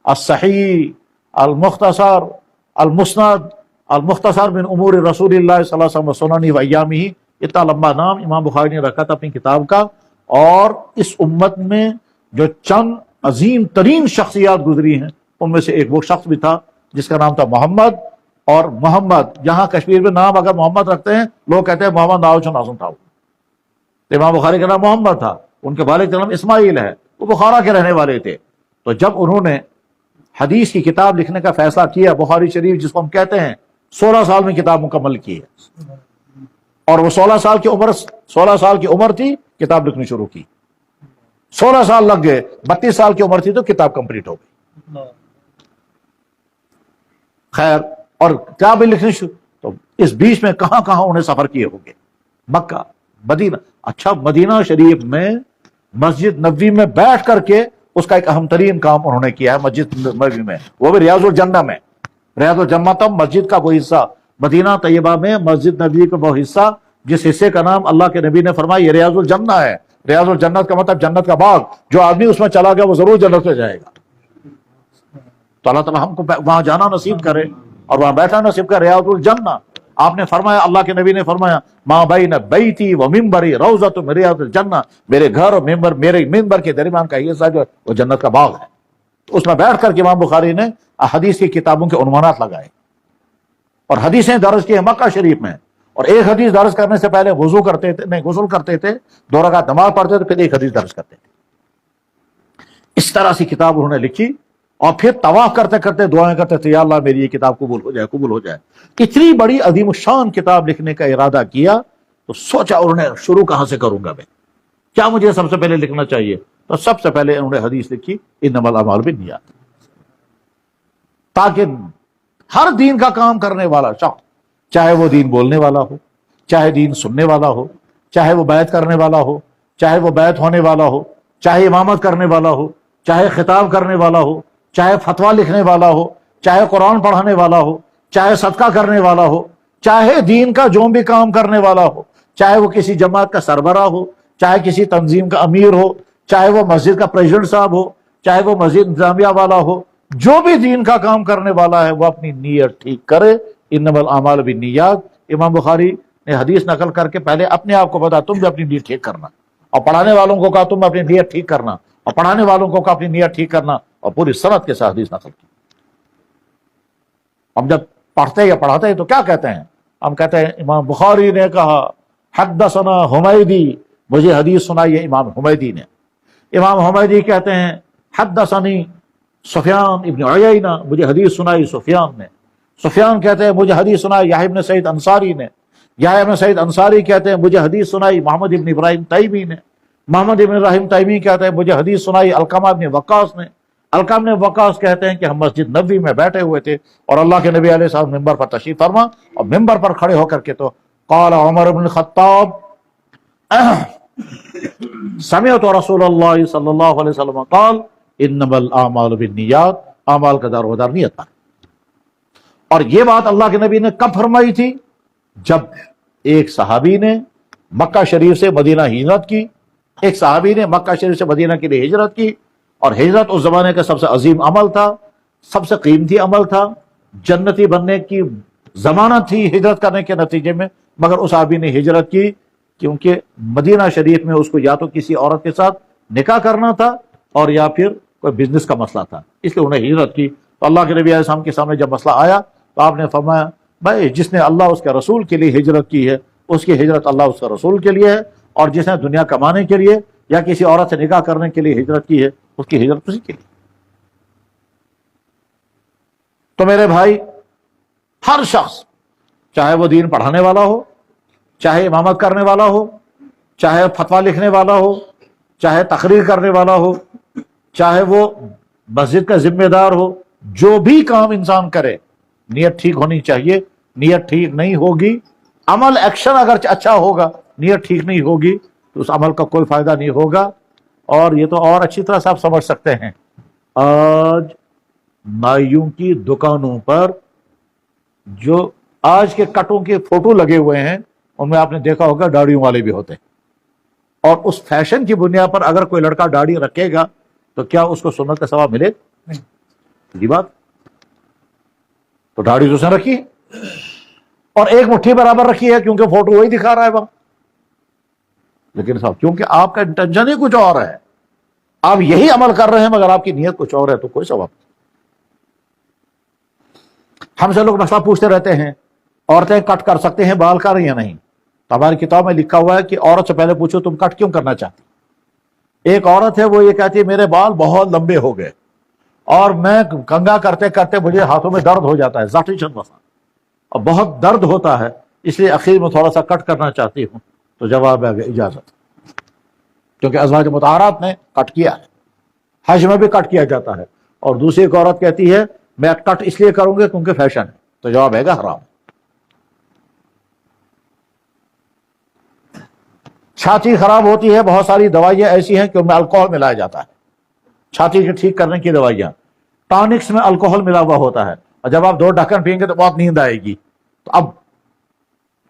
الصحیح المختصر المسند المختصر من امور رسول اللہ صلی اللہ علیہ وسلم وسننہ وایامہ، اتنا لمبا نام امام بخاری نے رکھا تھا اپنی کتاب کا، اور اس امت میں جو چند عظیم ترین شخصیات گزری ہیں ان میں سے ایک وہ شخص بھی تھا جس کا نام تھا محمد، اور محمد یہاں کشمیر میں نام اگر محمد رکھتے ہیں لوگ کہتے ہیں محمد ناؤچن آزم تھا، امام بخاری کا نام محمد تھا، ان کے والد کا نام اسماعیل ہے، وہ بخارا کے رہنے والے تھے۔ تو جب انہوں نے حدیث کی کتاب لکھنے کا فیصلہ کیا، بخاری شریف جس کو ہم کہتے ہیں 16 سال میں کتاب مکمل کی ہے، اور وہ 16 سال کی عمر تھی کتاب لکھنی شروع کی، 16 سال لگ گئے، 32 سال کی عمر تھی تو کتاب کمپلیٹ ہو گئی۔ خیر، اور کتاب لکھنی شروع، تو اس بیچ میں کہاں کہاں انہیں سفر کیے ہوں گے، مکہ، مدینہ، اچھا مدینہ شریف میں مسجد نبوی میں بیٹھ کر کے اس کا ایک اہم ترین کام انہوں نے کیا ہے مسجد نبوی میں، وہ بھی ریاض الجنہ میں، ریاض الجنہ تب مسجد کا وہ حصہ، مدینہ طیبہ میں مسجد نبوی کا وہ حصہ جس حصے کا نام اللہ کے نبی نے فرمایا یہ ریاض الجنہ ہے، ریاض الجنت کا مطلب جنت کا باغ، جو آدمی اس میں چلا گیا وہ ضرور جنت میں جائے گا، تو اللہ تعالیٰ ہم کو وہاں جانا نصیب کرے اور وہاں بیٹھنا نصیب کرے، ریاض الجنہ۔ آپ نے فرمایا، اللہ کے نبی نے فرمایا ما بین بیتی و منبری روضۃ من ریاض الجنہ، میرے گھر اور ممبر، میرے ممبر کے درمیان کا حصہ جو ہے وہ جنت کا باغ ہے۔ اس میں بیٹھ کر کے امام بخاری نے حدیث کی کتابوں کے عنوانات لگائے اور حدیثیں درج کی ہیں مکہ شریف میں، اور ایک حدیث درج کرنے سے پہلے وضو کرتے تھے، نہیں غسل کرتے تھے، 2 رکعت نماز پڑھتے تھے، پھر ایک حدیث درج کرتے تھے۔ اس طرح سے کتاب انہوں نے لکھی، اور پھر طواف کرتے کرتے دعائیں کرتے تھے، یا اللہ میری یہ کتاب قبول ہو جائے، قبول ہو جائے۔ اتنی بڑی عظیم الشان کتاب لکھنے کا ارادہ کیا تو سوچا انہوں نے شروع کہاں سے کروں گا میں، کیا مجھے سب سے پہلے لکھنا چاہیے؟ تو سب سے پہلے انہوں نے حدیث لکھی انما الاعمال بالنیات، تاکہ ہر دین کا کام کرنے والا شخص، چاہے وہ دین بولنے والا ہو، چاہے دین سننے والا ہو، چاہے وہ بیعت کرنے والا ہو، چاہے وہ بیعت ہونے والا ہو، چاہے امامت کرنے والا ہو، چاہے خطاب کرنے والا ہو، چاہے فتویٰ لکھنے والا ہو، چاہے قرآن پڑھانے والا ہو، چاہے صدقہ کرنے والا ہو، چاہے دین کا جو بھی کام کرنے والا ہو، چاہے وہ کسی جماعت کا سربراہ ہو، چاہے کسی تنظیم کا امیر ہو، چاہے وہ مسجد کا پریزیڈنٹ صاحب ہو، چاہے وہ مسجد انتظامیہ والا ہو، جو بھی دین کا کام کرنے والا ہے وہ اپنی نیت ٹھیک کرے۔ انما الاعمال بالنیات، امام بخاری نے حدیث نقل کر کے پہلے اپنے آپ کو بتا تم بھی اپنی نیت ٹھیک کرنا، اور پڑھانے والوں کو کہا تم اپنی نیت ٹھیک کرنا، اور پڑھانے والوں کو کہا اپنی نیت ٹھیک کرنا، اور پوری سند کے ساتھ حدیث نقل کی۔ ہم جب پڑھتے یا پڑھاتے ہیں تو کیا کہتے ہیں؟ ہم کہتے ہیں امام بخاری نے کہا حدثنا حمیدی، مجھے حدیث سنائی ہے امام حمیدی نے۔ امام حمیدی کہتے ہیں حدثنی سفیان ابن عیینہ، مجھے حدیث سنائی سفیان نے۔ سفیان کہتے ہیں مجھے حدیث سنائی یحییٰ ابن سعید انصاری نے۔ یحییٰ ابن سعید انصاری کہتے ہیں مجھے حدیث سنائی محمد ابن ابراہیم تیمی نے۔ محمد ابن ابراہیم تیمی کہتے ہیں مجھے حدیث سنائی علقمہ ابن وقاص نے۔ علقمہ ابن وقاص کہتے ہیں کہ ہم مسجد نبوی میں بیٹھے ہوئے تھے اور اللہ کے نبی علیہ السلام ممبر پر تشریف فرما، اور ممبر پر کھڑے ہو کر کے تو قال عمر بن الخطاب سمعت رسول اللہ صلی اللہ علیہ وسلم قال انما الاعمال بالنیات، اعمال کا دار و مدار نیت پر۔ اور یہ بات اللہ کے نبی نے کب فرمائی تھی؟ جب ایک صحابی نے مکہ شریف سے مدینہ ہجرت کی، ایک صحابی نے مکہ شریف سے مدینہ کے لیے ہجرت کی، اور ہجرت اس زمانے کا سب سے عظیم عمل تھا، سب سے قیمتی عمل تھا، جنتی بننے کی ضمانت تھی ہجرت کرنے کے نتیجے میں، مگر اس صحابی نے ہجرت کی کیونکہ مدینہ شریف میں اس کو یا تو کسی عورت کے ساتھ نکاح کرنا تھا اور یا پھر کوئی بزنس کا مسئلہ تھا، اس لیے انہیں ہجرت کی۔ تو اللہ کے نبی علیہ السلام کے سامنے جب مسئلہ آیا تو آپ نے فرمایا بھائی جس نے اللہ اس کے رسول کے لیے ہجرت کی ہے اس کی ہجرت اللہ اس کے رسول کے لیے ہے، اور جس نے دنیا کمانے کے لیے یا کسی عورت سے نکاح کرنے کے لیے ہجرت کی ہے اس کی ہجرت اسی کے لیے۔ تو میرے بھائی، ہر شخص چاہے وہ دین پڑھانے والا ہو، چاہے امامت کرنے والا ہو، چاہے فتویٰ لکھنے والا ہو، چاہے تقریر کرنے والا ہو، چاہے وہ مسجد کا ذمہ دار ہو، جو بھی کام انسان کرے نیت ٹھیک ہونی چاہیے۔ نیت ٹھیک نہیں ہوگی، عمل ایکشن اگر اچھا ہوگا، نیت ٹھیک نہیں ہوگی تو اس عمل کا کوئی فائدہ نہیں ہوگا۔ اور یہ تو اور اچھی طرح سے آپ سمجھ سکتے ہیں، آج نائیوں کی دکانوں پر جو آج کے کٹوں کے فوٹو لگے ہوئے ہیں ان میں آپ نے دیکھا ہوگا داڑھیوں والے بھی ہوتے ہیں، اور اس فیشن کی بنیاد پر اگر کوئی لڑکا داڑھی رکھے گا تو کیا اس کو سنت کا ثواب ملے؟ نہیں، بات تو داڑھی تو اس نے رکھی اور ایک مٹھی برابر رکھی ہے کیونکہ فوٹو وہی دکھا رہا ہے وہاں، لیکن صاحب کیونکہ آپ کا انٹینشن ہی کچھ اور ہے، آپ یہی عمل کر رہے ہیں مگر آپ کی نیت کچھ اور ہے تو کوئی ثواب نہیں۔ ہم سے لوگ مسئلہ پوچھتے رہتے ہیں عورتیں کٹ کر سکتے ہیں بال کا یا نہیں؟ تو ہماری کتاب میں لکھا ہوا ہے کہ عورت سے پہلے پوچھو تم کٹ کیوں کرنا چاہتی؟ ایک عورت ہے وہ یہ کہتی ہے میرے بال بہت لمبے ہو گئے اور میں کنگھا کرتے کرتے مجھے ہاتھوں میں درد ہو جاتا ہے، ذاتی چند مسئلہ، اور بہت درد ہوتا ہے، اس لیے اخیر میں تھوڑا سا کٹ کرنا چاہتی ہوں۔ تو جواب ہے اجازت، کیونکہ ازواج مطہرات نے کٹ کیا ہے، حج میں بھی کٹ کیا جاتا ہے۔ اور دوسری ایک عورت کہتی ہے میں کٹ اس لیے کروں گی کیونکہ فیشن ہے، تو جواب ہے گا حرام۔ چھاتی خراب ہوتی ہے، بہت ساری دوائیاں ایسی ہیں کہ ان میں الکوہل ملایا جاتا ہے، چھاتی کے ٹھیک کرنے کی دوائیاں، ٹانکس میں الکوہل ملا ہوا ہوتا ہے، اور جب آپ 2 ڈھکن پئیں گے تو بہت نیند آئے گی۔ تو اب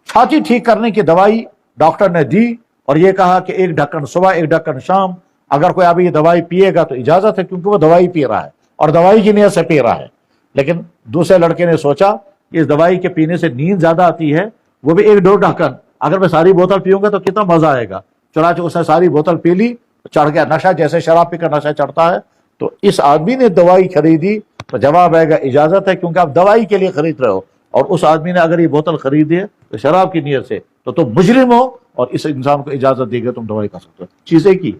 چھاتی ٹھیک کرنے کی دوائی ڈاکٹر نے دی اور یہ کہا کہ 1 ڈھکن صبح 1 ڈھکن شام، اگر کوئی ابھی یہ دوائی پیے گا تو اجازت ہے کیونکہ وہ دوائی پی رہا ہے اور دوائی کی نیت سے پی رہا ہے۔ لیکن دوسرے لڑکے نے سوچا اس دوائی کے پینے سے نیند زیادہ آتی ہے، وہ بھی 1-2 ڈھکن، اگر میں ساری بوتل پیوں گا تو کتنا مزہ آئے گا، چنانچہ اس نے ساری بوتل پی لی، چڑھ گیا نشہ، جیسے شراب پی کر نشہ چڑھتا ہے۔ تو اس آدمی نے دوائی خریدی تو جواب آئے گا اجازت ہے، کیونکہ آپ دوائی کے لیے خرید رہے ہو، اور اس آدمی نے اگر یہ بوتل خریدی ہے تو شراب کی نیت سے، تو تم مجرم ہو، اور اس انسان کو اجازت دی گئی تم دوائی کھا سکتے ہو۔ چیزیں کی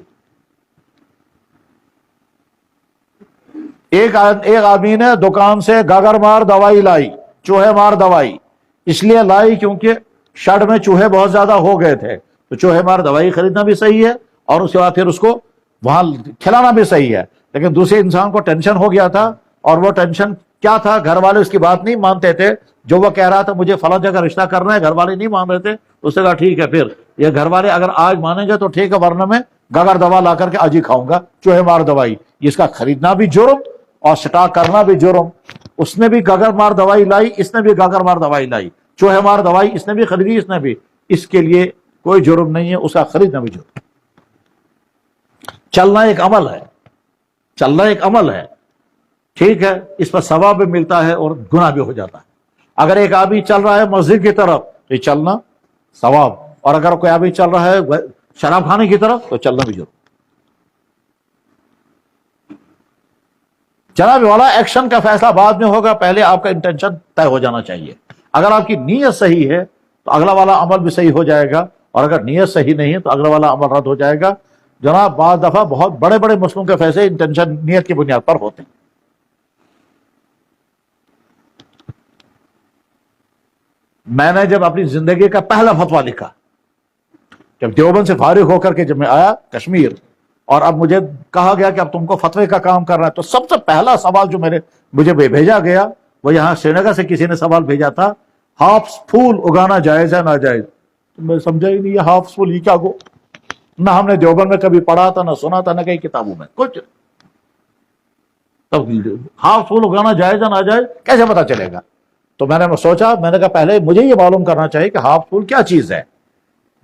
ایک آدمی نے دکان سے گاگر مار دوائی لائی، چوہے مار دوائی، اس لیے لائی کیونکہ شڈ میں چوہے بہت زیادہ ہو گئے تھے، تو چوہے مار دوائی خریدنا بھی صحیح ہے، اور اس کے بعد پھر اس کو وہاں کھلانا بھی صحیح ہے۔ لیکن دوسرے انسان کو ٹینشن ہو گیا تھا، اور وہ ٹینشن کیا تھا؟ گھر والے اس کی بات نہیں مانتے تھے، جو وہ کہہ رہا تھا مجھے فلاں جگہ رشتہ کرنا ہے، گھر والے نہیں مان رہے تھے، اس نے کہا ٹھیک ہے، پھر یہ گھر والے اگر آج مانیں گے تو ٹھیک ہے، ورنہ میں گاگر دوا لا کر کے آج ہی کھاؤں گا، چوہے مار دوائی۔ اس کا خریدنا بھی جرم اور سٹاک کرنا بھی جرم۔ اس نے بھی گاگر مار دوائی لائی، اس نے بھی گاگر مار دوائی لائی، چوہے مار دوائی اس نے بھی خریدی، اس نے بھی، اس کے لیے کوئی جرم نہیں ہے، اس کا خریدنا بھی جرم۔ چلنا ایک عمل ہے، چلنا ایک عمل ہے، ٹھیک ہے، اس پر ثواب بھی ملتا ہے اور گناہ بھی ہو جاتا ہے۔ اگر ایک آدمی چل رہا ہے مسجد کی طرف تو یہ چلنا ثواب، اور اگر کوئی آدمی چل رہا ہے شراب خانے کی طرف تو چلنا بھی جرم۔ جناب والا ایکشن کا فیصلہ بعد میں ہوگا، پہلے آپ کا انٹینشن طے ہو جانا چاہیے۔ اگر آپ کی نیت صحیح ہے تو اگلا والا عمل بھی صحیح ہو جائے گا، اور اگر نیت صحیح نہیں ہے تو اگلا والا عمل رد ہو جائے گا۔ جناب بعض دفعہ بہت بڑے بڑے مسئلوں کے فیصلے انٹینشن، نیت کی بنیاد پر ہوتے ہیں۔ میں نے جب اپنی زندگی کا پہلا فتویٰ لکھا، جب دیوبند سے فارغ ہو کر کے جب میں آیا کشمیر، اور اب مجھے کہا گیا کہ اب تم کو فتوے کا کام کرنا ہے، تو سب سے پہلا سوال جو مجھے بھیجا گیا وہ یہاں سری نگر سے کسی نے سوال بھیجا تھا، ہاپس پھول اگانا جائز ہے ناجائز؟ میں سمجھا ہی نہیں، یہ ہاپس پھول یہ کیا گو، نہ ہم نے دیوبند میں کبھی پڑھا تھا، نہ سنا تھا، نہ کئی کتابوں میں کچھ۔ تب ہاپس پھول اگانا جائز ہے ناجائز کیسے پتا چلے گا؟ تو میں نے سوچا، میں نے کہا پہلے مجھے یہ معلوم کرنا چاہیے کہ ہاپس پھول کیا چیز ہے،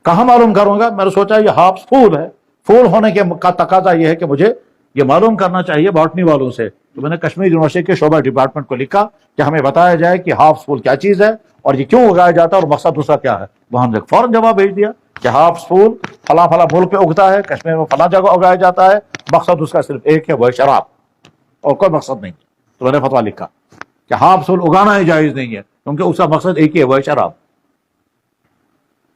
کہاں معلوم کروں گا؟ میں نے سوچا یہ ہاپس پھول ہے، پھول ہونے کا تقاضا یہ ہے کہ مجھے یہ معلوم کرنا چاہیے باٹنی والوں سے۔ تو میں نے کشمیر یونیورسٹی کے شعبہ ڈپارٹمنٹ کو لکھا کہ ہمیں بتایا جائے کہ ہاپس پھول کیا چیز ہے، اور یہ کیوں اگایا جاتا ہے، اور مقصد دوسرا کیا ہے۔ وہاں نے فوراً جواب بھیج دیا کہ ہاپس پھول فلاں فلاں ملک پہ اگتا ہے، کشمیر میں فلاں جگہ اگایا جاتا ہے، مقصد اس کا صرف ایک ہے، وہ ہے شراب، اور کوئی مقصد نہیں۔ تو میں نے فتویٰ لکھا کہ ہاپس پھول اگانا ہی جائز نہیں ہے، کیونکہ اس کا مقصد ایک ہی ہے، وہ ہے شراب۔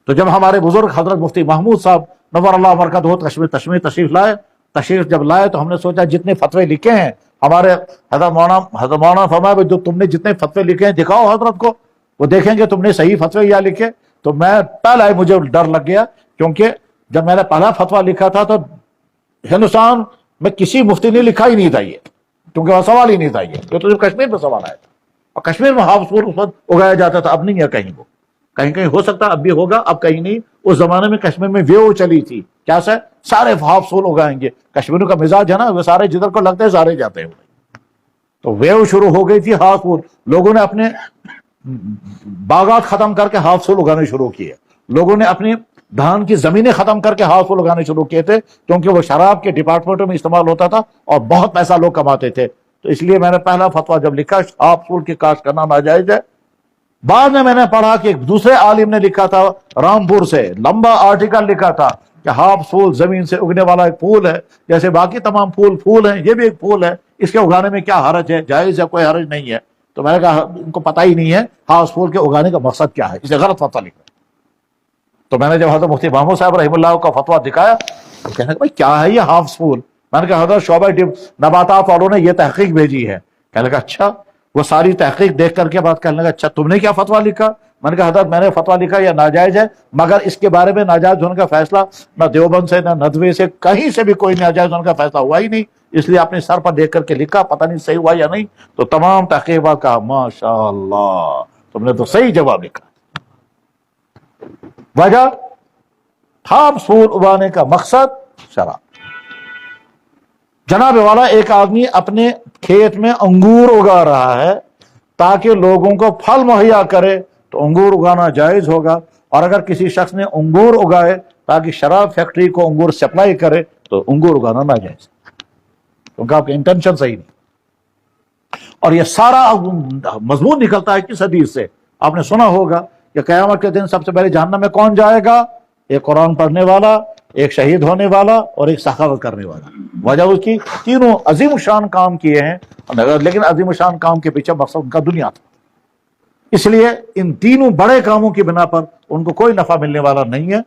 تو جب ہمارے بزرگ حضرت مفتی محمود صاحب نور اللہ برکاتہ کشمیر تشریف جب لائے، تو ہم نے سوچا جتنے فتوے لکھے ہیں ہمارے حضرت مولانا فرمایا جو تم نے جتنے فتوے لکھے ہیں دکھاؤ حضرت کو، وہ دیکھیں گے تم نے صحیح فتوے یا لکھے۔ تو میں پہلا ہی مجھے ڈر لگ گیا، کیونکہ جب میں نے پہلا فتویٰ لکھا تھا تو ہندوستان میں کسی مفتی نے لکھا ہی نہیں تھا یہ، کیونکہ وہ سوال ہی نہیں تھا، یہ تو صرف کشمیر میں سوال آیا تھا، اور کشمیر میں ہاپس پھول اس وقت اگایا جاتا تھا، اب نہیں ہے کہیں، وہ کہیں کہیں ہو سکتا اب بھی ہوگا، اب کہیں نہیں۔ اس زمانے میں کشمیر میں ویو چلی تھی، کیا سارے ہاپس پھول اگائیں گے، کشمیروں کا مزاج ہے نا، وہ سارے جدھر کو لگتے ہیں سارے جاتے ہیں، تو ویو شروع ہو گئی تھی ہاپس پھول، لوگوں نے اپنے باغات ختم کر کے ہاپس پھول اگانے شروع کیے، لوگوں نے اپنی دھان کی زمینیں ختم کر کے ہاپس پھول اگانے شروع کیے تھے، کیونکہ وہ شراب کے ڈپارٹمنٹوں میں استعمال ہوتا تھا اور بہت پیسہ لوگ کماتے تھے۔ تو اس لیے میں نے پہلا فتویٰ جب لکھا ہاپس پھول کی کاشت کرنا ناجائز ہے۔ بعد میں نے پڑھا کہ ایک دوسرے عالم نے لکھا تھا رامپور سے، لمبا آرٹیکل لکھا تھا کہ ہاپس پھول زمین سے اگنے والا ایک پھول ہے، جیسے باقی تمام پھول ہیں، یہ بھی ایک پھول ہے، اس کے اگانے میں کیا حرج ہے، جائز ہے، کوئی حرج نہیں ہے۔ تو میں نے کہا ان کو پتہ ہی نہیں ہے ہاپس پھول کے اگانے کا مقصد کیا ہے، اسے غلط فتویٰ لکھا۔ تو میں نے جب حضرت مفتی محمود صاحب رحمہ اللہ کا فتویٰ دکھایا تو کہنے کہ بھائی کیا ہے یہ ہاپس پھول؟ میں نے کہا حضرت شعبہ نباتات والوں نے یہ تحقیق بھیجی ہے۔ کہنے لگا اچھا، وہ ساری تحقیق دیکھ کر کے بات کرنے لگا اچھا تم نے کیا فتویٰ لکھا؟ میں نے کہا حضرت میں نے فتویٰ لکھا یہ ناجائز ہے، مگر اس کے بارے میں ناجائز ہونے کا فیصلہ نہ دیوبند سے نہ ندوے سے کہیں سے بھی کوئی ناجائز ہونے کا فیصلہ ہوا ہی نہیں، اس لیے اپنے سر پر دیکھ کر کے لکھا، پتہ نہیں صحیح ہوا یا نہیں۔ تو تمام تحقیقات کہا ماشاء اللہ تم نے تو صحیح جواب لکھا۔ وجہ ہاپس پھول اگانے کا مقصد شراب۔ جناب والا ایک آدمی اپنے کھیت میں انگور اگا رہا ہے تاکہ لوگوں کو پھل مہیا کرے، تو انگور اگانا جائز ہوگا، اور اگر کسی شخص نے انگور اگائے تاکہ شراب فیکٹری کو انگور سپلائی کرے تو انگور اگانا ناجائز، کیونکہ آپ کی انٹینشن صحیح نہیں۔ اور یہ سارا مضمون نکلتا ہے کس حدیث سے؟ آپ نے سنا ہوگا کہ قیامت کے دن سب سے پہلے جہنم میں کون جائے گا؟ ایک قرآن پڑھنے والا، ایک شہید ہونے والا، اور ایک سخاوت کرنے والا۔ وجہ اس کی تینوں عظیم شان کام کیے ہیں، لیکن عظیم شان کام کے پیچھے مقصد ان کا دنیا تھا، اس لیے ان تینوں بڑے کاموں کی بنا پر ان کو کوئی نفع ملنے والا نہیں ہے۔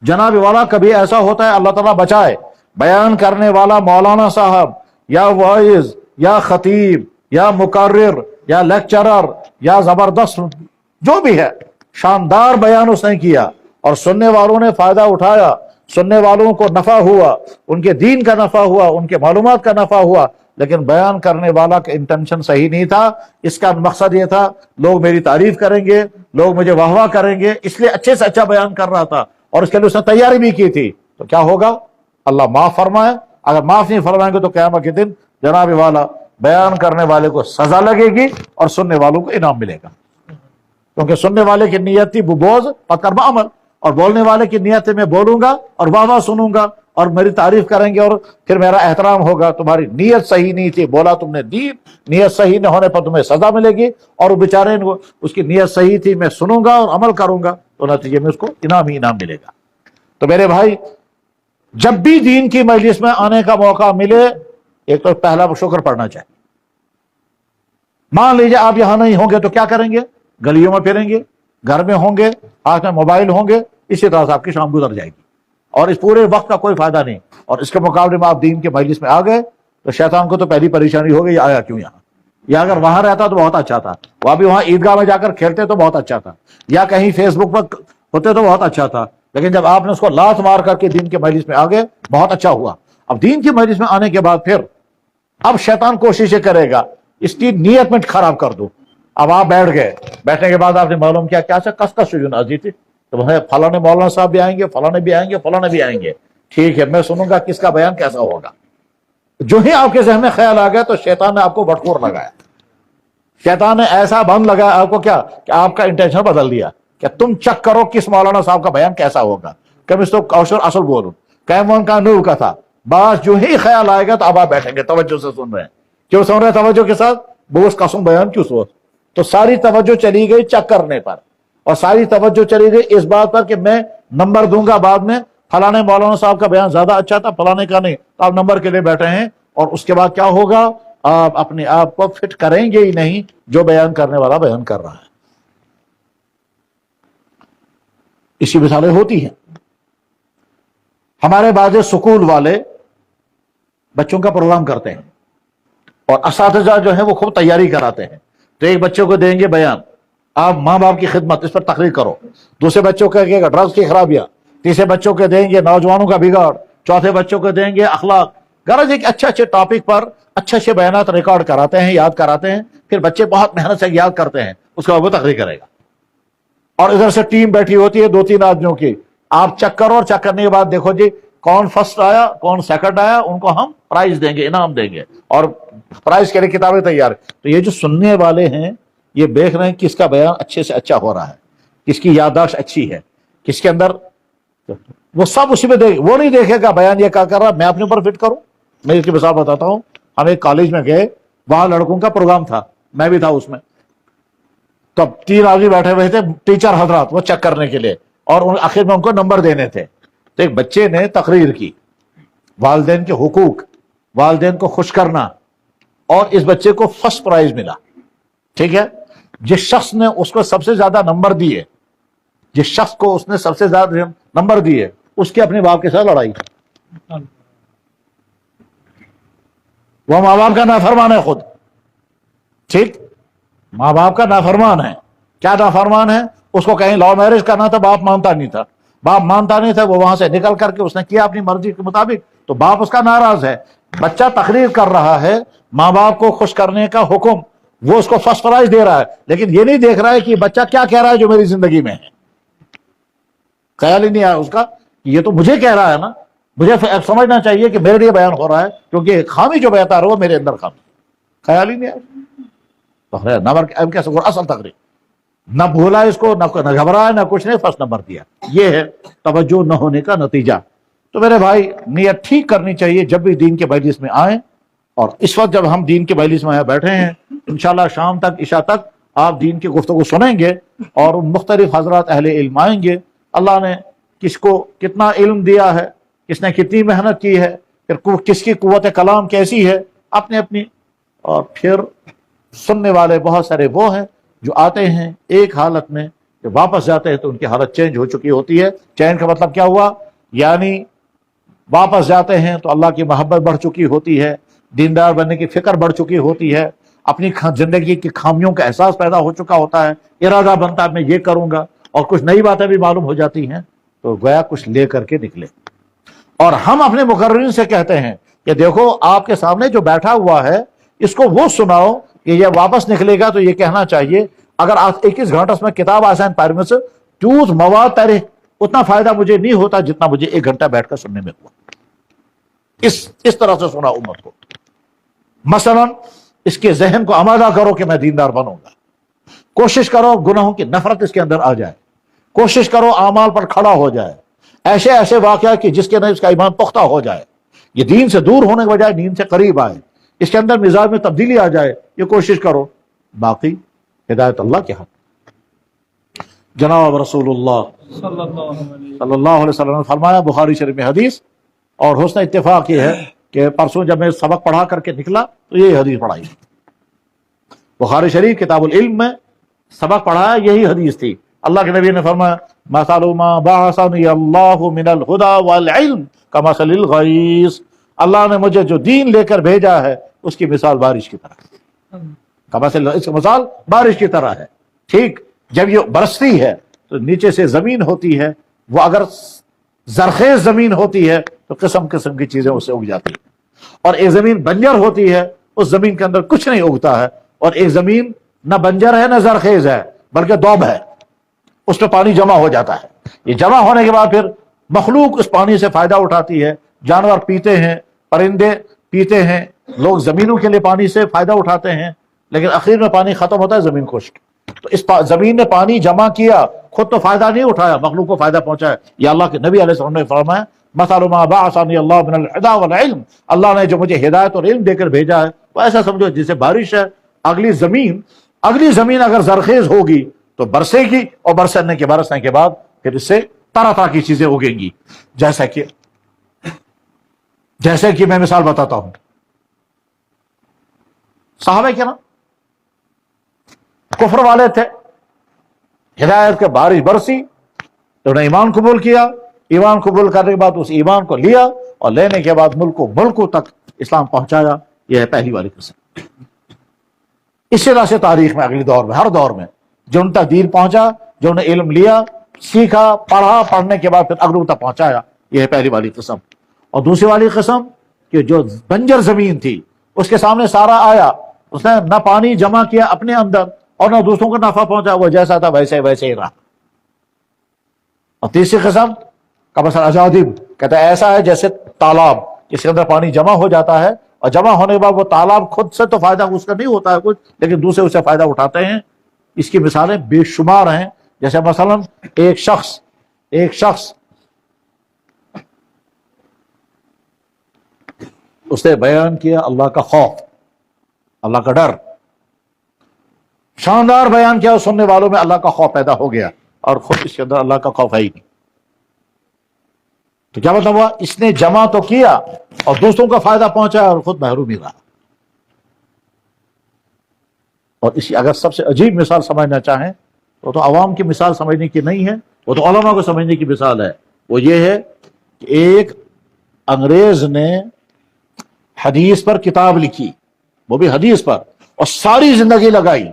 جناب والا کبھی ایسا ہوتا ہے، اللہ تعالیٰ بچائے، بیان کرنے والا مولانا صاحب یا واعظ یا خطیب یا مقرر یا لیکچرر یا زبردست جو بھی ہے، شاندار بیان اس نے کیا اور سننے والوں نے فائدہ اٹھایا، سننے والوں کو نفع ہوا، ان کے دین کا نفع ہوا، ان کے معلومات کا نفع ہوا، لیکن بیان کرنے والا کا انٹینشن صحیح نہیں تھا۔ اس کا مقصد یہ تھا لوگ میری تعریف کریں گے، لوگ مجھے واہ واہ کریں گے، اس لیے اچھے سے اچھا بیان کر رہا تھا اور اس کے لیے اس نے تیاری بھی کی تھی۔ تو کیا ہوگا؟ اللہ معاف فرمائے، اگر معاف نہیں فرمائیں گے تو قیامت کے دن جناب والا بیان کرنے والے کو سزا لگے گی اور سننے والوں کو انعام ملے گا، کیونکہ سننے والے کی نیت تھی بوجھ پکر بعمل، اور بولنے والے کی نیت ہے میں بولوں گا اور واہ واہ سنوں گا اور میری تعریف کریں گے اور پھر میرا احترام ہوگا۔ تمہاری نیت صحیح نہیں تھی، بولا تم نے دین، نیت صحیح نہ ہونے پر تمہیں سزا ملے گی، اور وہ بیچارے اس کی نیت صحیح تھی میں سنوں گا اور عمل کروں گا، تو نتیجے میں اس کو انعام ہی انعام ملے گا۔ تو میرے بھائی، جب بھی دین کی مجلس میں آنے کا موقع ملے، ایک تو پہلا شکر پڑھنا چاہیے۔ مان لیجیے آپ یہاں نہیں ہوں گے تو کیا کریں گے؟ گلیوں میں پھریں گے، گھر میں ہوں گے، ہاتھ میں موبائل ہوں گے، اسی طرح سے آپ کی شام گزر جائے گی اور اس پورے وقت کا کوئی فائدہ نہیں۔ اور اس کے مقابلے میں آپ دین کے مجلس میں آ گئے تو شیطان کو تو پہلی پریشانی ہوگی، یہ آیا کیوں یہاں؟ یا اگر وہاں رہتا تو بہت اچھا تھا، وہ بھی وہاں عیدگاہ میں جا کر کھیلتے تو بہت اچھا تھا، یا کہیں فیس بک پر ہوتے تو بہت اچھا تھا، لیکن جب آپ نے اس کو لات مار کر کے دین کے مجلس میں آ گئے، بہت اچھا ہوا۔ اب دین کی مجلس میں آنے کے بعد پھر اب شیطان کوششیں کرے گا اس کی نیت میں خراب کر دو۔ اب آپ بیٹھ گئے، بیٹھنے کے بعد آپ نے معلوم کیا کس کس نازی تھی، تو فلاں مولانا صاحب بھی آئیں گے، فلاں بھی آئیں گے، فلاں بھی آئیں گے، ٹھیک ہے میں سنوں گا کس کا بیان کیسا ہوگا۔ جو ہی آپ کے ذہن میں خیال آ گیا تو شیطان نے آپ کو بٹخور لگایا، شیطان نے ایسا بند لگایا آپ کو کیا کہ آپ کا انٹینشن بدل دیا کہ تم چیک کرو کس مولانا صاحب کا بیان کیسا ہوگا، کم اس تو کوشر اصل بولوں کیمون کا نور کا تھا، بس جو ہی خیال آئے گا تو اب آپ بیٹھیں گے، توجہ سے سن رہے ہیں، کیوں سن رہے ہیں توجہ کے ساتھ؟ بوس قسم بیان کیوں سو؟ تو ساری توجہ چلی گئی چیک کرنے پر، اور ساری توجہ چلی گئی اس بات پر کہ میں نمبر دوں گا بعد میں، فلانے مولانا صاحب کا بیان زیادہ اچھا تھا، فلانے کا نہیں، تو آپ نمبر کے لیے بیٹھے ہیں، اور اس کے بعد کیا ہوگا؟ آپ اپنے آپ کو فٹ کریں گے ہی نہیں جو بیان کرنے والا بیان کر رہا ہے۔ اسی مثالیں ہوتی ہیں۔ ہمارے بعض سکول والے بچوں کا پروگرام کرتے ہیں اور اساتذہ جو ہیں وہ خوب تیاری کراتے ہیں، تو ایک بچوں کو دیں گے بیان، آپ ماں باپ کی خدمت، اس پر تقریر کرو، دوسرے بچوں کو کہے گا ڈرگز کی خرابیاں، تیسرے بچوں کو دیں گے نوجوانوں کا بگاڑ، چوتھے بچوں کو دیں گے اخلاق۔ غرض ایک اچھے اچھے ٹاپک پر اچھے اچھے بیانات ریکارڈ کراتے ہیں، یاد کراتے ہیں، پھر بچے بہت محنت سے یاد کرتے ہیں، اس کے بعد وہ تقریر کرے گا، اور ادھر سے ٹیم بیٹھی ہوتی ہے 2-3 آدمیوں کی، آپ چیک کرو، اور چیک کرنے کے بعد دیکھو جی کون فرسٹ آیا کون سیکنڈ آیا، ان کو ہم پرائز دیں گے، انعام دیں گے، اور پرائز کے لیے کتابیں تیار۔ تو یہ جو سننے والے ہیں یہ دیکھ رہے ہیں کس کا بیان اچھے سے اچھا ہو رہا ہے، کس کی یادداشت اچھی ہے، کس کے اندر، وہ سب اسی میں دیکھ، وہ نہیں دیکھے گا بیان یہ کیا کر رہا، میں اپنے اوپر فٹ کروں۔ میں اس کی مثال بتاتا ہوں، ہم ایک کالج میں گئے، وہاں لڑکوں کا پروگرام تھا، میں بھی تھا اس میں، تو 3 آدمی بیٹھے ہوئے تھے ٹیچر حضرات، وہ چیک کرنے کے لیے، اور آخر میں ان کو نمبر دینے تھے۔ تو ایک بچے نے تقریر کی والدین کے حقوق، والدین کو خوش کرنا، اور اس بچے کو فرسٹ پرائز ملا، ٹھیک ہے۔ جس شخص نے اس کو سب سے زیادہ نمبر دیے، جس شخص کو اس نے سب سے زیادہ نمبر دیے، اس کی اپنے باپ کے ساتھ لڑائی، وہ ماں باپ کا نافرمان ہے خود، ٹھیک، ماں باپ کا نافرمان ہے۔ کیا نافرمان ہے؟ اس کو کہیں لو میرج کرنا تھا، باپ مانتا نہیں تھا، باپ مانتا نہیں تھا، وہ وہاں سے نکل کر کے اس نے کیا اپنی مرضی کے مطابق، تو باپ اس کا ناراض ہے۔ بچہ تقریر کر رہا ہے، ماں باپ کو خوش کرنے کا حکم، وہ اس کو فرسٹ پرائز دے رہا ہے، لیکن یہ نہیں دیکھ رہا ہے کہ بچہ کیا کہہ رہا ہے جو میری زندگی میں ہے، خیال ہی نہیں آیا اس کا کہ یہ تو مجھے کہہ رہا ہے نا، مجھے سمجھنا چاہیے کہ میرے لیے بیان ہو رہا ہے، کیونکہ خامی جو بہتا رہا وہ میرے اندر خامی، خیال ہی نہیں آیا۔ نمبر کیسے اصل تقریر، نہ بھولا اس کو، نہ گھبرایا، نہ کچھ نہیں، فرسٹ نمبر دیا۔ یہ ہے توجہ نہ ہونے کا نتیجہ۔ تو میرے بھائی نیت ٹھیک کرنی چاہیے، جب بھی دین کے مجلس میں آئیں اور اس وقت جب ہم دین کے مجلس میں بیٹھے ہیں، انشاءاللہ شام تک عشاء تک آپ دین کی گفتگو سنیں گے اور مختلف حضرات اہل علم آئیں گے. اللہ نے کس کو کتنا علم دیا ہے، کس نے کتنی محنت کی ہے، پھر کس کی قوت کلام کیسی ہے، اپنی اپنی. اور پھر سننے والے بہت سارے وہ ہیں جو آتے ہیں ایک حالت میں، جب واپس جاتے ہیں تو ان کی حالت چینج ہو چکی ہوتی ہے. چینج کا مطلب کیا ہوا؟ یعنی واپس جاتے ہیں تو اللہ کی محبت بڑھ چکی ہوتی ہے، دیندار بننے کی فکر بڑھ چکی ہوتی ہے، اپنی زندگی کی خامیوں کا احساس پیدا ہو چکا ہوتا ہے، ارادہ بنتا ہے میں یہ کروں گا، اور کچھ نئی باتیں بھی معلوم ہو جاتی ہیں تو گویا کچھ لے کر کے نکلے. اور ہم اپنے مقررین سے کہتے ہیں کہ دیکھو آپ کے سامنے جو بیٹھا ہوا ہے اس کو وہ سناؤ کہ یہ واپس نکلے گا تو یہ کہنا چاہیے اگر آپ 21 گھنٹہ اس میں کتاب آسان پیر میں سے چوز مواد پہلے اتنا فائدہ مجھے نہیں ہوتا جتنا مجھے 1 گھنٹہ بیٹھ کر سننے میں ہوا. اس طرح سے سنا امت کو. مثلا اس کے ذہن کو آمادہ کرو کہ میں دیندار بنوں گا، کوشش کرو گناہوں کی نفرت اس کے اندر آ جائے، کوشش کرو اعمال پر کھڑا ہو جائے، ایسے ایسے واقعات کہ جس کے اندر اس کا ایمان پختہ ہو جائے، یہ دین سے دور ہونے کے بجائے دین سے قریب آئے، اس کے اندر مزاج میں تبدیلی آ جائے، یہ کوشش کرو. باقی ہدایت اللہ کے ہاتھ. جناب رسول اللہ صلی اللہ علیہ وسلم نے فرمایا، بخاری شریف میں حدیث، اور حسن اتفاق یہ ہے کہ پرسوں جب میں سبق پڑھا کر کے نکلا تو یہی حدیث پڑھائی. بخاری شریف کتاب العلم میں سبق پڑھایا یہی حدیث تھی. اللہ کے نبی نے فرمایا مثل ما بعثنی اللہ من الہدی والعلم کمثل الغیث، اللہ نے مجھے جو دین لے کر بھیجا ہے اس کی مثال بارش کی طرح، کمثل، اس کی مثال بارش کی طرح ہے. ٹھیک، جب یہ برستی ہے تو نیچے سے زمین ہوتی ہے، وہ اگر زرخیز زمین ہوتی ہے تو قسم قسم کی چیزیں اس سے اگ جاتی ہیں، اور ایک زمین بنجر ہوتی ہے اس زمین کے اندر کچھ نہیں اگتا ہے، اور ایک زمین نہ بنجر ہے نہ زرخیز ہے بلکہ دوب ہے، اس میں پانی جمع ہو جاتا ہے. یہ جمع ہونے کے بعد پھر مخلوق اس پانی سے فائدہ اٹھاتی ہے، جانور پیتے ہیں، پرندے پیتے ہیں، لوگ زمینوں کے لیے پانی سے فائدہ اٹھاتے ہیں، لیکن اخیر میں پانی ختم ہوتا ہے، زمین خشک. تو اس زمین نے پانی جمع کیا، خود تو فائدہ نہیں اٹھایا، مخلوق کو فائدہ پہنچایا. یہ اللہ کے نبی علیہ السلام نے فرمایا مثل ما بعثنی اللہ من الہدی والعلم، اللہ نے جو مجھے ہدایت اور علم دے کر بھیجا ہے وہ ایسا سمجھو جیسے بارش ہے. اگلی زمین اگر زرخیز ہوگی تو برسے گی، اور برسنے کے بعد پھر اس سے طرح طرح کی چیزیں اگیں گی. جیسے کہ میں مثال بتاتا ہوں، صحابہ کرام کفر والے تھے، ہدایت کے بارش برسی تو انہوں نے ایمان قبول کیا، ایمان قبول کرنے کے بعد اس ایمان کو لیا اور لینے کے بعد ملکوں تک اسلام پہنچایا. یہ ہے پہلی والی قسم. اسی طرح سے تاریخ میں اگلی دور میں ہر دور میں جو ان تک دین پہنچا، جو انہیں علم لیا، سیکھا، پڑھا، پڑھنے کے بعد پھر اگلوں تک پہنچایا، یہ ہے پہلی والی قسم. اور دوسری والی قسم کہ جو بنجر زمین تھی اس کے سامنے سارا آیا، اس نے نہ پانی جمع کیا اپنے اندر اور نہ دوسروں کو نفع پہنچا، وہ جیسا تھا ویسے ہی رہا. اور تیسری قسم کا مثلا اجادب، کہتا ہے ایسا ہے جیسے تالاب جس کے اندر پانی جمع ہو جاتا ہے، اور جمع ہونے کے بعد وہ تالاب خود سے تو فائدہ اس کا نہیں ہوتا ہے کچھ، لیکن دوسرے اس سے فائدہ اٹھاتے ہیں. اس کی مثالیں بے شمار ہیں. جیسے مثلا ایک شخص اس نے بیان کیا اللہ کا خوف، اللہ کا ڈر، شاندار بیان کیا، سننے والوں میں اللہ کا خوف پیدا ہو گیا، اور خود اس کے اندر اللہ کا خوف ہے ہی نہیں. تو کیا مطلب ہوا؟ اس نے جمع تو کیا اور دوسروں کا فائدہ پہنچا اور خود محروم ہی رہا. اور اسی اگر سب سے عجیب مثال سمجھنا چاہیں تو عوام کی مثال سمجھنے کی نہیں ہے، وہ تو علماء کو سمجھنے کی مثال ہے. وہ یہ ہے کہ ایک انگریز نے حدیث پر کتاب لکھی، وہ بھی حدیث پر، اور ساری زندگی لگائی،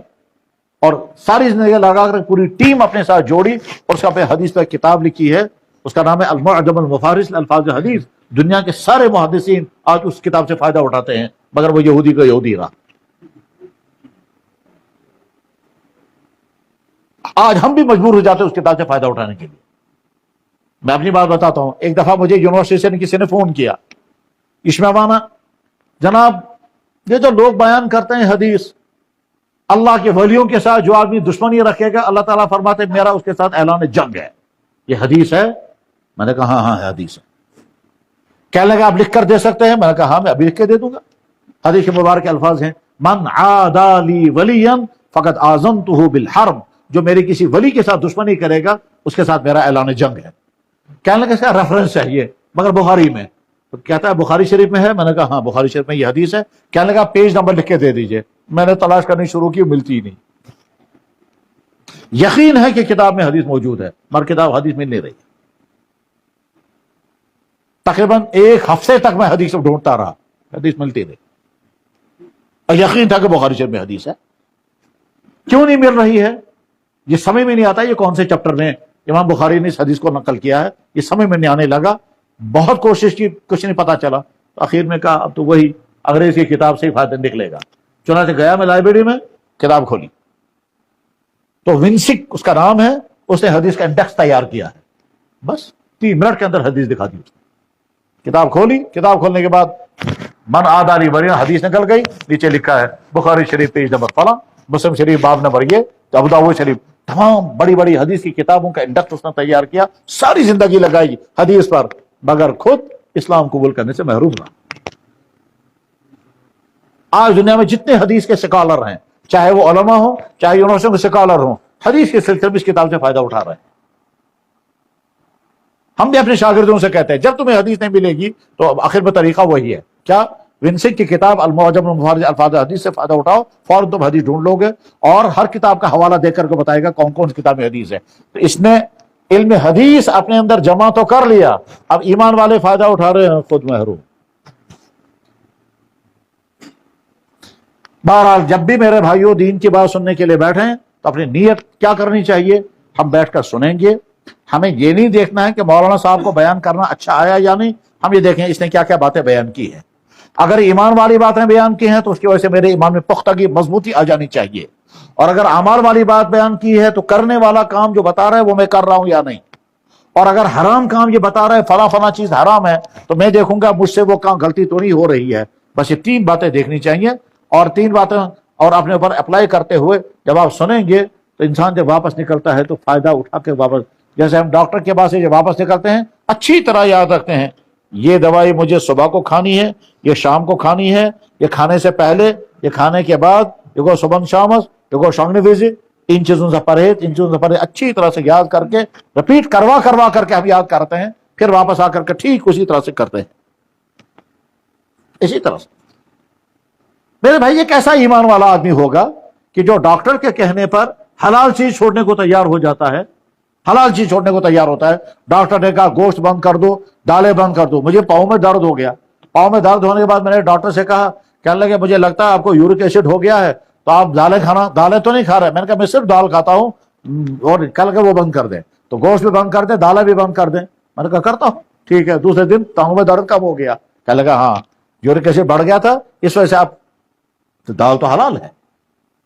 اور ساری زندگی لگا کر پوری ٹیم اپنے ساتھ جوڑی اور اس کا پہ حدیث پر کتاب لکھی ہے. اس کا نام ہے المعجم المفارس الفاظ حدیث. دنیا کے سارے محدثین آج اس کتاب سے فائدہ اٹھاتے ہیں، مگر وہ یہودی کا یہودی رہا. آج ہم بھی مجبور ہو جاتے ہیں اس کتاب سے فائدہ اٹھانے کے لیے. میں اپنی بات بتاتا ہوں. ایک دفعہ مجھے یونیورسٹی سے کسی نے فون کیا، اشمعوانا جناب یہ جو لوگ بیان کرتے ہیں حدیث، اللہ کے ولیوں کے ساتھ جو آدمی دشمنی رکھے گا اللہ تعالیٰ فرماتے میرا اس کے ساتھ اعلان جنگ ہے، یہ حدیث ہے؟ میں نے کہا ہاں ہے حدیث ہے. کہنے لگا آپ لکھ کر دے سکتے ہیں؟ میں نے کہا ہاں میں ابھی لکھ کے دے دوں گا. حدیث کے مبارک الفاظ ہیں من عادى لی ولیا فقد آذنته بالحرب، جو میری کسی ولی کے ساتھ دشمنی کرے گا اس کے ساتھ میرا اعلان جنگ ہے۔ کہنے لگا اس کا ریفرنس چاہیے، مگر بخاری میں، تو کہتا ہے بخاری شریف میں ہے؟ میں نے کہا ہاں بخاری شریف میں یہ حدیث ہے۔ کہنے لگا پیج نمبر لکھ کے دے دیجئے۔ میں نے تلاش کرنی شروع کی، ملتی ہی نہیں۔ یقین ہے کہ کتاب میں حدیث موجود ہے، مگر کتاب حدیث مل نہیں رہی۔ تقریباً ایک ہفتے تک میں حدیث ڈھونڈتا رہا، حدیث ملتی نہیں، اور یقین تھا کہ بخاری شریف میں حدیث ہے۔ کیوں نہیں مل رہی ہے یہ سمجھ میں نہیں آتا۔ یہ کون سے چیپٹر میں امام بخاری نے اس حدیث کو نقل کیا ہے، یہ سمجھ میں نہیں آنے لگا۔ بہت کوشش کی، کچھ نہیں پتا چلا، تو آخر میں کہا اب تو وہی انگریز کی کتاب سے ہی فائدہ نکلے گا۔ چنانچہ گیا میں لائبریری میں، کتاب کھولی تو ونسک اس کا نام ہے، اس نے حدیث کا انڈیکس تیار کیا ہے، بس 3 منٹ کے اندر حدیث دکھا دی۔ کتاب کھولی، کتاب کھولنے کے بعد من عادى لی ولیا حدیث نکل گئی، نیچے لکھا ہے بخاری شریف پیج نمبر فلاں، مسلم شریف باب نمبر یہ، ابو داؤد شریف، تمام بڑی بڑی حدیث کی کتابوں کا انڈیکس اس نے تیار کیا۔ ساری زندگی لگائی حدیث پر، مگر خود اسلام قبول کرنے سے محروم رہا۔ آج دنیا میں جتنے حدیث کے سکالر ہیں، چاہے وہ علماء ہوں چاہے یونیورسٹیوں کے سکالر ہوں، حدیث کے سلسلے میں اس کتاب سے فائدہ اٹھا رہے ہیں۔ ہم بھی اپنے شاگردوں سے کہتے ہیں جب تمہیں حدیث نہیں ملے گی تو آخر میں طریقہ وہی ہے، کیا؟ ونسک کی کتاب المعجم المفرد الفاظ حدیث سے فائدہ اٹھاؤ، فوراً تم حدیث ڈھونڈ لو گے، اور ہر کتاب کا حوالہ دے کر کے بتائے گا کون کون سی کتاب میں حدیث ہے۔ تو اس نے علم حدیث اپنے اندر جمع تو کر لیا، اب ایمان والے فائدہ اٹھا رہے ہیں، خود محروم۔ بہرحال جب بھی میرے بھائیوں دین کی بات سننے کے لیے بیٹھیں تو اپنی نیت کیا کرنی چاہیے؟ ہم بیٹھ کر سنیں گے، ہمیں یہ نہیں دیکھنا ہے کہ مولانا صاحب کو بیان کرنا اچھا آیا یا نہیں، ہم یہ دیکھیں اس نے کیا کیا باتیں بیان کی ہیں۔ اگر ایمان والی باتیں بیان کی ہیں تو اس کی وجہ سے میرے ایمان میں پختگی، مضبوطی آ جانی چاہیے، اور اگر اعمال والی بات بیان کی ہے تو کرنے والا کام جو بتا رہا ہے وہ میں کر رہا ہوں یا نہیں، اور اگر حرام کام یہ بتا رہا ہے فلاں فلاں چیز حرام ہے تو میں دیکھوں گا مجھ سے وہ کام غلطی تو نہیں ہو رہی ہے۔ بس یہ 3 باتیں دیکھنی چاہیے، اور 3 باتیں اور اپنے اوپر اپلائی کرتے ہوئے جب آپ سنیں گے تو انسان جب واپس نکلتا ہے تو فائدہ اٹھا کے واپس، جیسے ہم ڈاکٹر کے پاس سے جب واپس نکلتے ہیں اچھی طرح یاد رکھتے ہیں یہ دوائی مجھے صبح کو کھانی ہے، یہ شام کو کھانی ہے، یہ کھانے سے پہلے، یہ کھانے کے بعد، یہ کو صبح شامس، یہ کو شانگنی ویزی، ان چیزوں سے پرہیز، ان چیزوں سے پرہیز، اچھی طرح سے یاد کر کے رپیٹ کروا کر کے ہم یاد کرتے ہیں، پھر واپس آ کر کے ٹھیک اسی طرح سے کرتے ہیں، اسی طرح سے۔ میرے بھائی یہ کیسا ایمان والا آدمی ہوگا کہ جو ڈاکٹر کے کہنے پر حلال چیز چھوڑنے کو تیار ہو جاتا ہے، حلال چیز چھوڑنے کو تیار ہوتا ہے۔ ڈاکٹر نے کہا گوشت بند کر دو، دالیں بند کر دو، مجھے پاؤں میں درد ہو گیا، پاؤں میں درد ہونے کے بعد میں نے ڈاکٹر سے کہا، کہنے لگے مجھے لگتا ہے آپ کو یورک ایسڈ ہو گیا ہے تو آپ دالیں کھانا، دالیں تو نہیں کھا رہے۔ میں نے کہا میں صرف دال کھاتا ہوں، اور کل کے وہ بند کر دیں، تو گوشت بھی بند کر دیں، دالیں بھی بند کر دیں۔ میں نے کہا کرتا ہوں، ٹھیک ہے۔ دوسرے دن ٹانگوں میں درد کم ہو گیا، کہنے لگا ہاں یورک ایسڈ بڑھ گیا تھا اس وجہ سے آپ، تو دال تو حلال ہے،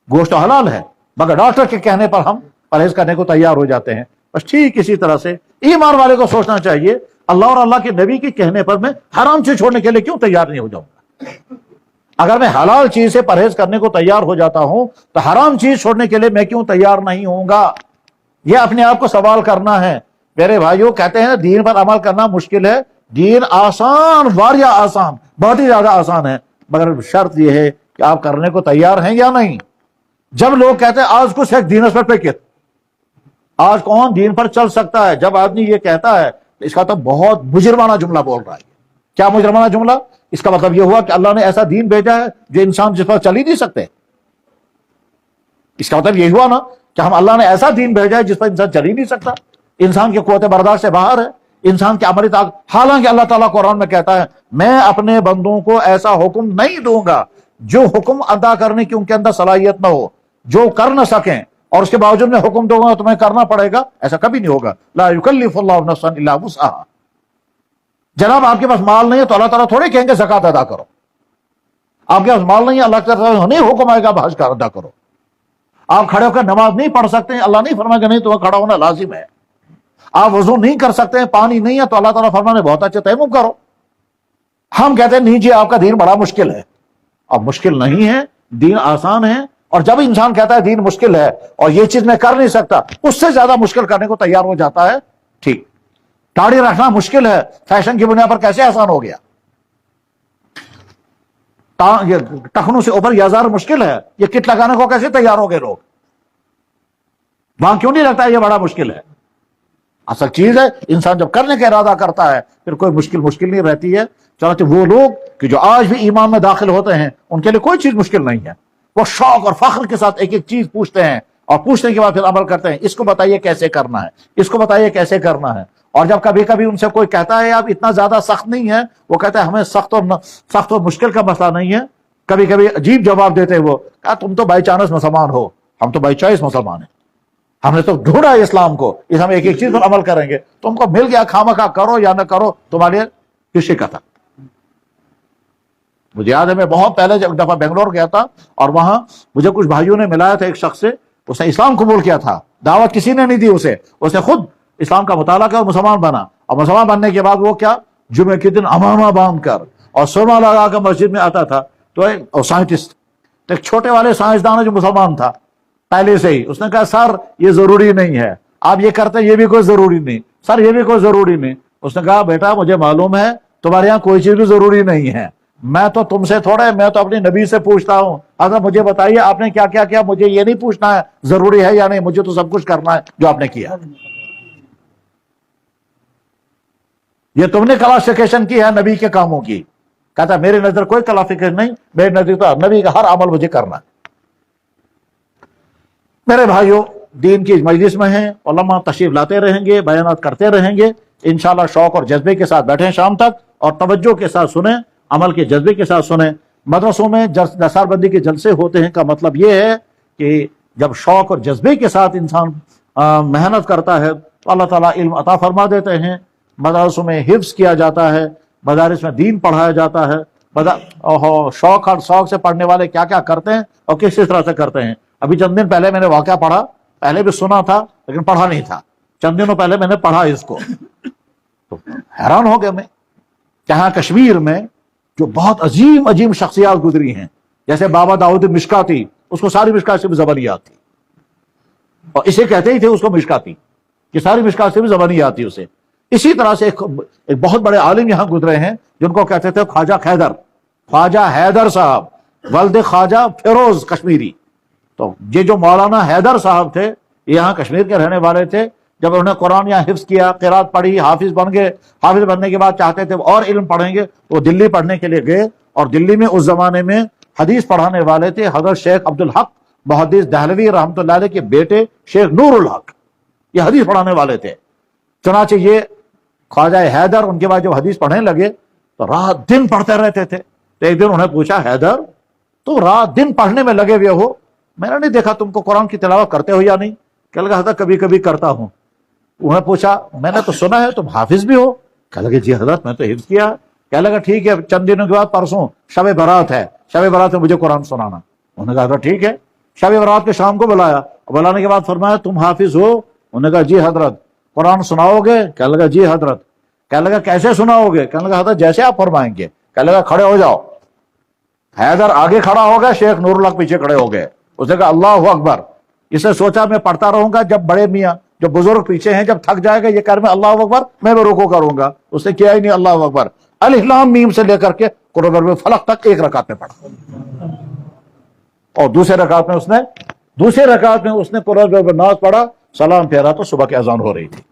گوشت تو حلال ہے، مگر ڈاکٹر کے کہنے پر ہم پرہیز کرنے کو تیار ہو جاتے ہیں۔ بس ٹھیک اسی طرح سے ایمان والے کو سوچنا چاہیے اللہ اور اللہ کے نبی کے کہنے پر میں حرام چیز چھوڑنے کے لیے کیوں تیار نہیں ہو جاؤں گا؟ اگر میں حلال چیز سے پرہیز کرنے کو تیار ہو جاتا ہوں تو حرام چیز چھوڑنے کے لیے میں کیوں تیار نہیں ہوں گا؟ یہ اپنے آپ کو سوال کرنا ہے۔ میرے بھائیوں کہتے ہیں دین پر عمل کرنا مشکل ہے، دین آسان، واریاہ آسان، بہت ہی زیادہ آسان ہے، مگر شرط یہ ہے کہ آپ کرنے کو تیار ہیں یا نہیں۔ جب لوگ کہتے ہیں آج کچھ ایک دین پر پیکت، آج کون دین پر چل سکتا ہے، جب آدمی یہ کہتا ہے اس کا تو بہت مجرمانہ جملہ بول رہا ہے۔ کیا مجرمانہ جملہ؟ اس کا مطلب یہ ہوا کہ اللہ نے ایسا دین بھیجا ہے جو انسان جس پر چل ہی نہیں سکتے۔ اس کا مطلب یہ ہوا نا کہ ہم اللہ نے ایسا دین بھیجا ہے جس پر انسان چل ہی نہیں سکتا، انسان کی قوت برداشت سے باہر ہے، انسان کی عملی طاقت۔ حالانکہ اللہ تعالیٰ قرآن میں کہتا ہے میں اپنے بندوں کو ایسا حکم نہیں دوں گا جو حکم ادا کرنے کی ان کے اندر صلاحیت نہ ہو، جو کر نہ سکیں، اور اس کے باوجود میں حکم دوں گا تمہیں کرنا پڑے گا، ایسا کبھی نہیں ہوگا۔ لا یکلف اللہ نفسا الا وسعها۔ جناب آپ کے پاس مال نہیں ہے تو اللہ تعالیٰ تھوڑے کہیں گے زکوٰۃ ادا کرو۔ آپ کے پاس مال نہیں ہے، اللہ تعالیٰ نہیں حکم آئے گا حج کا ادا کرو۔ آپ کھڑے ہو کر نماز نہیں پڑھ سکتے ہیں، اللہ نہیں فرمائے گا نہیں تمہیں کھڑا ہونا لازم ہے۔ آپ وضو نہیں کر سکتے ہیں، پانی نہیں ہے تو اللہ تعالیٰ فرمانے بہت اچھا تیمم کرو۔ ہم کہتے ہیں نہیں جی آپ کا دین بڑا مشکل ہے۔ اب مشکل نہیں ہے، دین آسان ہے، اور جب انسان کہتا ہے دین مشکل ہے اور یہ چیز میں کر نہیں سکتا، اس سے زیادہ مشکل کرنے کو تیار ہو جاتا ہے۔ ٹھیک، داڑھی رکھنا مشکل ہے، فیشن کی بنیاد پر کیسے آسان ہو گیا؟ یہ ٹخنوں سے اوپر یہ ہزار مشکل ہے، یہ کٹ لگانے کو کیسے تیار ہو گئے لوگ؟ وہاں کیوں نہیں لگتا ہے یہ بڑا مشکل ہے؟ اصل چیز ہے انسان جب کرنے کا ارادہ کرتا ہے پھر کوئی مشکل نہیں رہتی ہے۔ چنانچہ وہ لوگ کہ جو آج بھی ایمان میں داخل ہوتے ہیں ان کے لیے کوئی چیز مشکل نہیں ہے، وہ شوق اور فخر کے ساتھ ایک ایک چیز پوچھتے ہیں، اور پوچھنے کے بعد پھر عمل کرتے ہیں۔ اس کو بتائیے کیسے کرنا ہے، اس کو بتائیے کیسے کرنا ہے۔ اور جب کبھی کبھی ان سے کوئی کہتا ہے آپ اتنا زیادہ سخت نہیں ہے، وہ کہتا ہے ہمیں سخت اور مشکل کا مسئلہ نہیں ہے، کبھی کبھی عجیب جواب دیتے ہیں وہ، کہا تم تو بائی چانس مسلمان ہو، ہم تو بائی چوائس مسلمان ہیں، ہم نے تو ڈھونڈا اسلام کو، اس ہم ایک ایک چیز پر عمل کریں گے، تم کو مل گیا خواہ کرو یا نہ کرو تمہارے کسی کا تھا۔ مجھے یاد ہے میں بہت پہلے جب ایک دفعہ بنگلور گیا تھا اور وہاں مجھے کچھ بھائیوں نے ملایا تھا ایک شخص سے، اس نے اسلام قبول کیا تھا، دعوت کسی نے نہیں دی اسے، اس نے خود اسلام کا مطالعہ کیا اور مسلمان بنا، اور مسلمان بننے کے بعد وہ کیا جمعے کے دن امامہ باندھ کر اور سرما لگا کر مسجد میں آتا تھا۔ تو سائنٹسٹ ایک چھوٹے والے سائنسدان ہے جو مسلمان تھا پہلے سے ہی، اس نے کہا سر یہ ضروری نہیں ہے، آپ یہ کرتے ہیں یہ بھی کوئی ضروری نہیں، سر یہ بھی کوئی ضروری نہیں۔ اس نے کہا بیٹا مجھے معلوم ہے تمہارے یہاں کوئی چیز بھی ضروری نہیں ہے، میں تو تم سے تھوڑا ہے، میں تو اپنے نبی سے پوچھتا ہوں، اگر مجھے بتائیے آپ نے کیا کیا کیا، مجھے یہ نہیں پوچھنا ہے ضروری ہے یا نہیں، مجھے تو سب کچھ کرنا ہے جو آپ نے کیا۔ یہ تم نے کلاسیفیکیشن کی ہے نبی کے کاموں کی، کہتا میرے نظر کوئی کلاسیفیکیشن نہیں، میرے نظر تو نبی کا ہر عمل مجھے کرنا ہے۔ میرے بھائیوں دین کی مجلس میں ہیں، علماء تشریف لاتے رہیں گے، بیانات کرتے رہیں گے، انشاءاللہ شوق اور جذبے کے ساتھ بیٹھیں شام تک اور توجہ کے ساتھ سنیں، عمل کے جذبے کے ساتھ سنیں۔ مدرسوں میں نثار بندی کے جلسے ہوتے ہیں کا مطلب یہ ہے کہ جب شوق اور جذبے کے ساتھ انسان محنت کرتا ہے تو اللہ تعالیٰ علم عطا فرما دیتے ہیں۔ مدارسوں میں حفظ کیا جاتا ہے، مدارس میں دین پڑھایا جاتا ہے۔ شوق اور شوق سے پڑھنے والے کیا کیا کرتے ہیں اور کس طرح سے کرتے ہیں۔ ابھی چند دن پہلے میں نے واقعہ پڑھا، پہلے بھی سنا تھا لیکن پڑھا نہیں تھا، چند دنوں پہلے میں نے پڑھا اس کو تو حیران ہو گیا میں۔ جہاں کشمیر میں جو بہت عظیم عظیم شخصیات گزری ہیں، جیسے بابا داؤد مشکاتی، اس کو ساری مشکات سے بھی زبانی آتی اور اسے کہتے ہی تھے اس کو مشکاتی، کہ ساری مشکات سے بھی زبانی آتی اسے۔ اسی طرح سے ایک بہت بڑے عالم یہاں گزرے ہیں جن کو کہتے تھے خواجہ حیدر صاحب، ولد خواجہ فیروز کشمیری۔ تو یہ جو مولانا حیدر صاحب تھے یہ یہاں کشمیر کے رہنے والے تھے۔ جب انہوں نے قرآن یہاں حفظ کیا، قرات پڑھی، حافظ بن گئے، حافظ بننے کے بعد چاہتے تھے اور علم پڑھیں گے، وہ دلی پڑھنے کے لیے گئے، اور دلی میں اس زمانے میں حدیث پڑھانے والے تھے حضرت شیخ عبدالحق محدث دہلوی رحمۃ اللہ علیہ کے بیٹے شیخ نور الحق، یہ حدیث پڑھانے والے تھے۔ چنانچہ یہ خواجہ حیدر ان کے بعد جب حدیث پڑھنے لگے تو رات دن پڑھتے رہتے تھے۔ تو ایک دن انہوں نے پوچھا حیدر تو رات دن پڑھنے میں لگے ہوئے ہو، میں نے نہیں دیکھا تم کو قرآن کی تلاوت کرتے ہو یا نہیں؟ کہنے لگا حضرت کبھی کبھی کرتا ہوں۔ انہوں نے پوچھا میں نے تو سنا ہے تم حافظ بھی ہو؟ کہنے لگے جی حضرت میں تو حفظ کیا۔ کہنے لگا ٹھیک ہے، چند دنوں کے بعد پرسوں شب برات ہے، شب برات میں مجھے قرآن سنانا۔ انہوں نے کہا حضرت ٹھیک ہے۔ شب برات کے شام کو بلایا، بلانے کے بعد فرمایا تم حافظ ہو؟ انہوں نے کہا جی حضرت۔ قرآن سناؤ گے؟ کہنے لگا جی حضرت۔ کہنے لگا کیسے سناؤ گے؟ کہنے لگا حضرت جیسے آپ فرمائیں گے۔ کہنے لگا کھڑے ہو جاؤ۔ حیدر آگے کھڑا ہو گیا، شیخ نور الحق پیچھے کھڑے ہو گئے۔ اس نے کہا اللہ اکبر۔ اس نے سوچا میں پڑھتا رہوں گا، جب بڑے میاں جو بزرگ پیچھے ہیں جب تھک جائے گا یہ کر میں اللہ اکبر میں رکوع کروں گا، اس نے کیا ہی نہیں اللہ اکبر۔ الف لام میم سے لے کر کے قل اعوذ برب الفلق تک ایک رکعت میں پڑھا، اور دوسرے رکعت میں اس نے قل اعوذ برب الناس پڑھا، سلام پھیرا تو صبح کی اذان ہو رہی تھی۔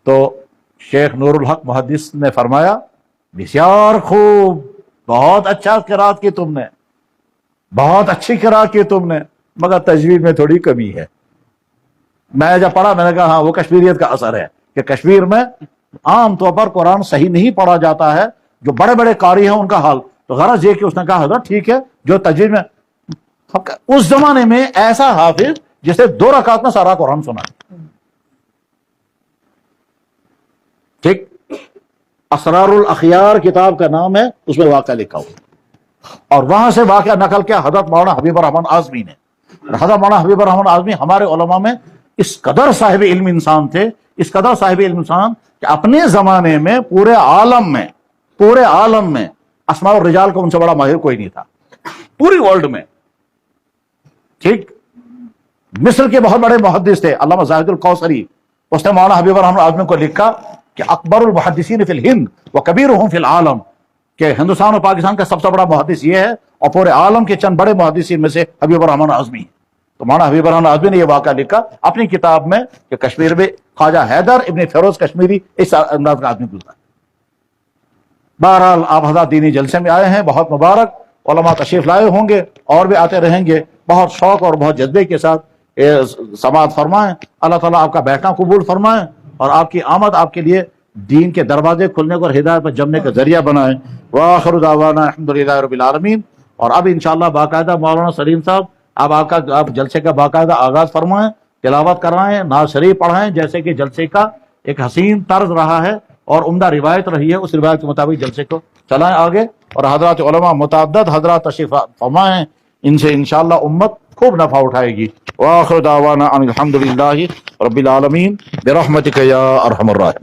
تو شیخ نور الحق محدث نے فرمایا بسیار خوب، بہت اچھا قرات کی تم نے، بہت اچھی قرات کی تم نے، مگر تجوید میں تھوڑی کمی ہے۔ میں جب پڑھا میں نے کہا ہاں وہ کشمیریت کا اثر ہے کہ کشمیر میں عام طور پر قرآن صحیح نہیں پڑھا جاتا ہے، جو بڑے بڑے قاری ہیں ان کا حال۔ تو غرض یہ کہ اس نے کہا حضرت ٹھیک ہے جو تجوید میں، اس زمانے میں ایسا حافظ جسے 2 رکعت میں سارا قرآن سنا، ٹھیک۔ اسرار الاخیار کتاب کا نام ہے، اس میں واقعہ لکھا ہوا، اور وہاں سے واقعہ نقل کیا حضرت مولانا حبیب الرحمن اعظمی نے۔ حضرت مولانا حبیب الرحمن اعظمی ہمارے علماء میں اس قدر صاحب علم انسان تھے، اس قدر صاحب علم انسان کہ اپنے زمانے میں پورے عالم میں اسماء الرجال کو ان سے بڑا ماہر کوئی نہیں تھا پوری ورلڈ میں، ٹھیک۔ مصر کے بہت بڑے محدث تھے علامہ زاہد القوثری، اس نے مولانا حبیب الرحمن اعظمی کو لکھا کہ اکبر المحدثین فی الہند وکبیرہم فی العالم، کہ ہندوستان اور پاکستان کا سب سے بڑا محدث یہ ہے اور پورے عالم کے چند بڑے محدثین میں سے حبیب الرحمن اعظمی ہیں. تو مولانا حبیب الرحمن اعظمی نے یہ واقعہ لکھا اپنی کتاب میں کہ کشمیر میں خواجہ حیدر ابن فیروز کشمیری اس انداز کا آدمی گزرا. بہرحال آپ حضرات دینی جلسے میں آئے ہیں، بہت مبارک. علماء تشریف لائے ہوں گے اور بھی آتے رہیں گے. بہت شوق اور بہت جذبے کے ساتھ سماعت فرمائیں. اللہ تعالیٰ آپ کا بیٹھنا قبول فرمائیں اور آپ کی آمد آپ کے لیے دین کے دروازے کھلنے کو اور ہدایت پر جمنے کا ذریعہ بنائیں. وآخر دعوانا الحمدللہ رب العالمین. اور اب انشاءاللہ باقاعدہ مولانا سلیم صاحب آپ جلسے کا باقاعدہ آغاز فرمائیں، تلاوت کرائیں، نعت شریف پڑھائیں، جیسے کہ جلسے کا ایک حسین طرز رہا ہے اور عمدہ روایت رہی ہے، اس روایت کے مطابق جلسے کو چلائیں آگے. اور حضرات علماء متعدد حضرات تشریف فرمائیں، ان سے انشاءاللہ امت خوب نفع اٹھائے گی. وآخر دعوانا ان الحمدللہ رب العالمین برحمتک یا ارحم الراحمین.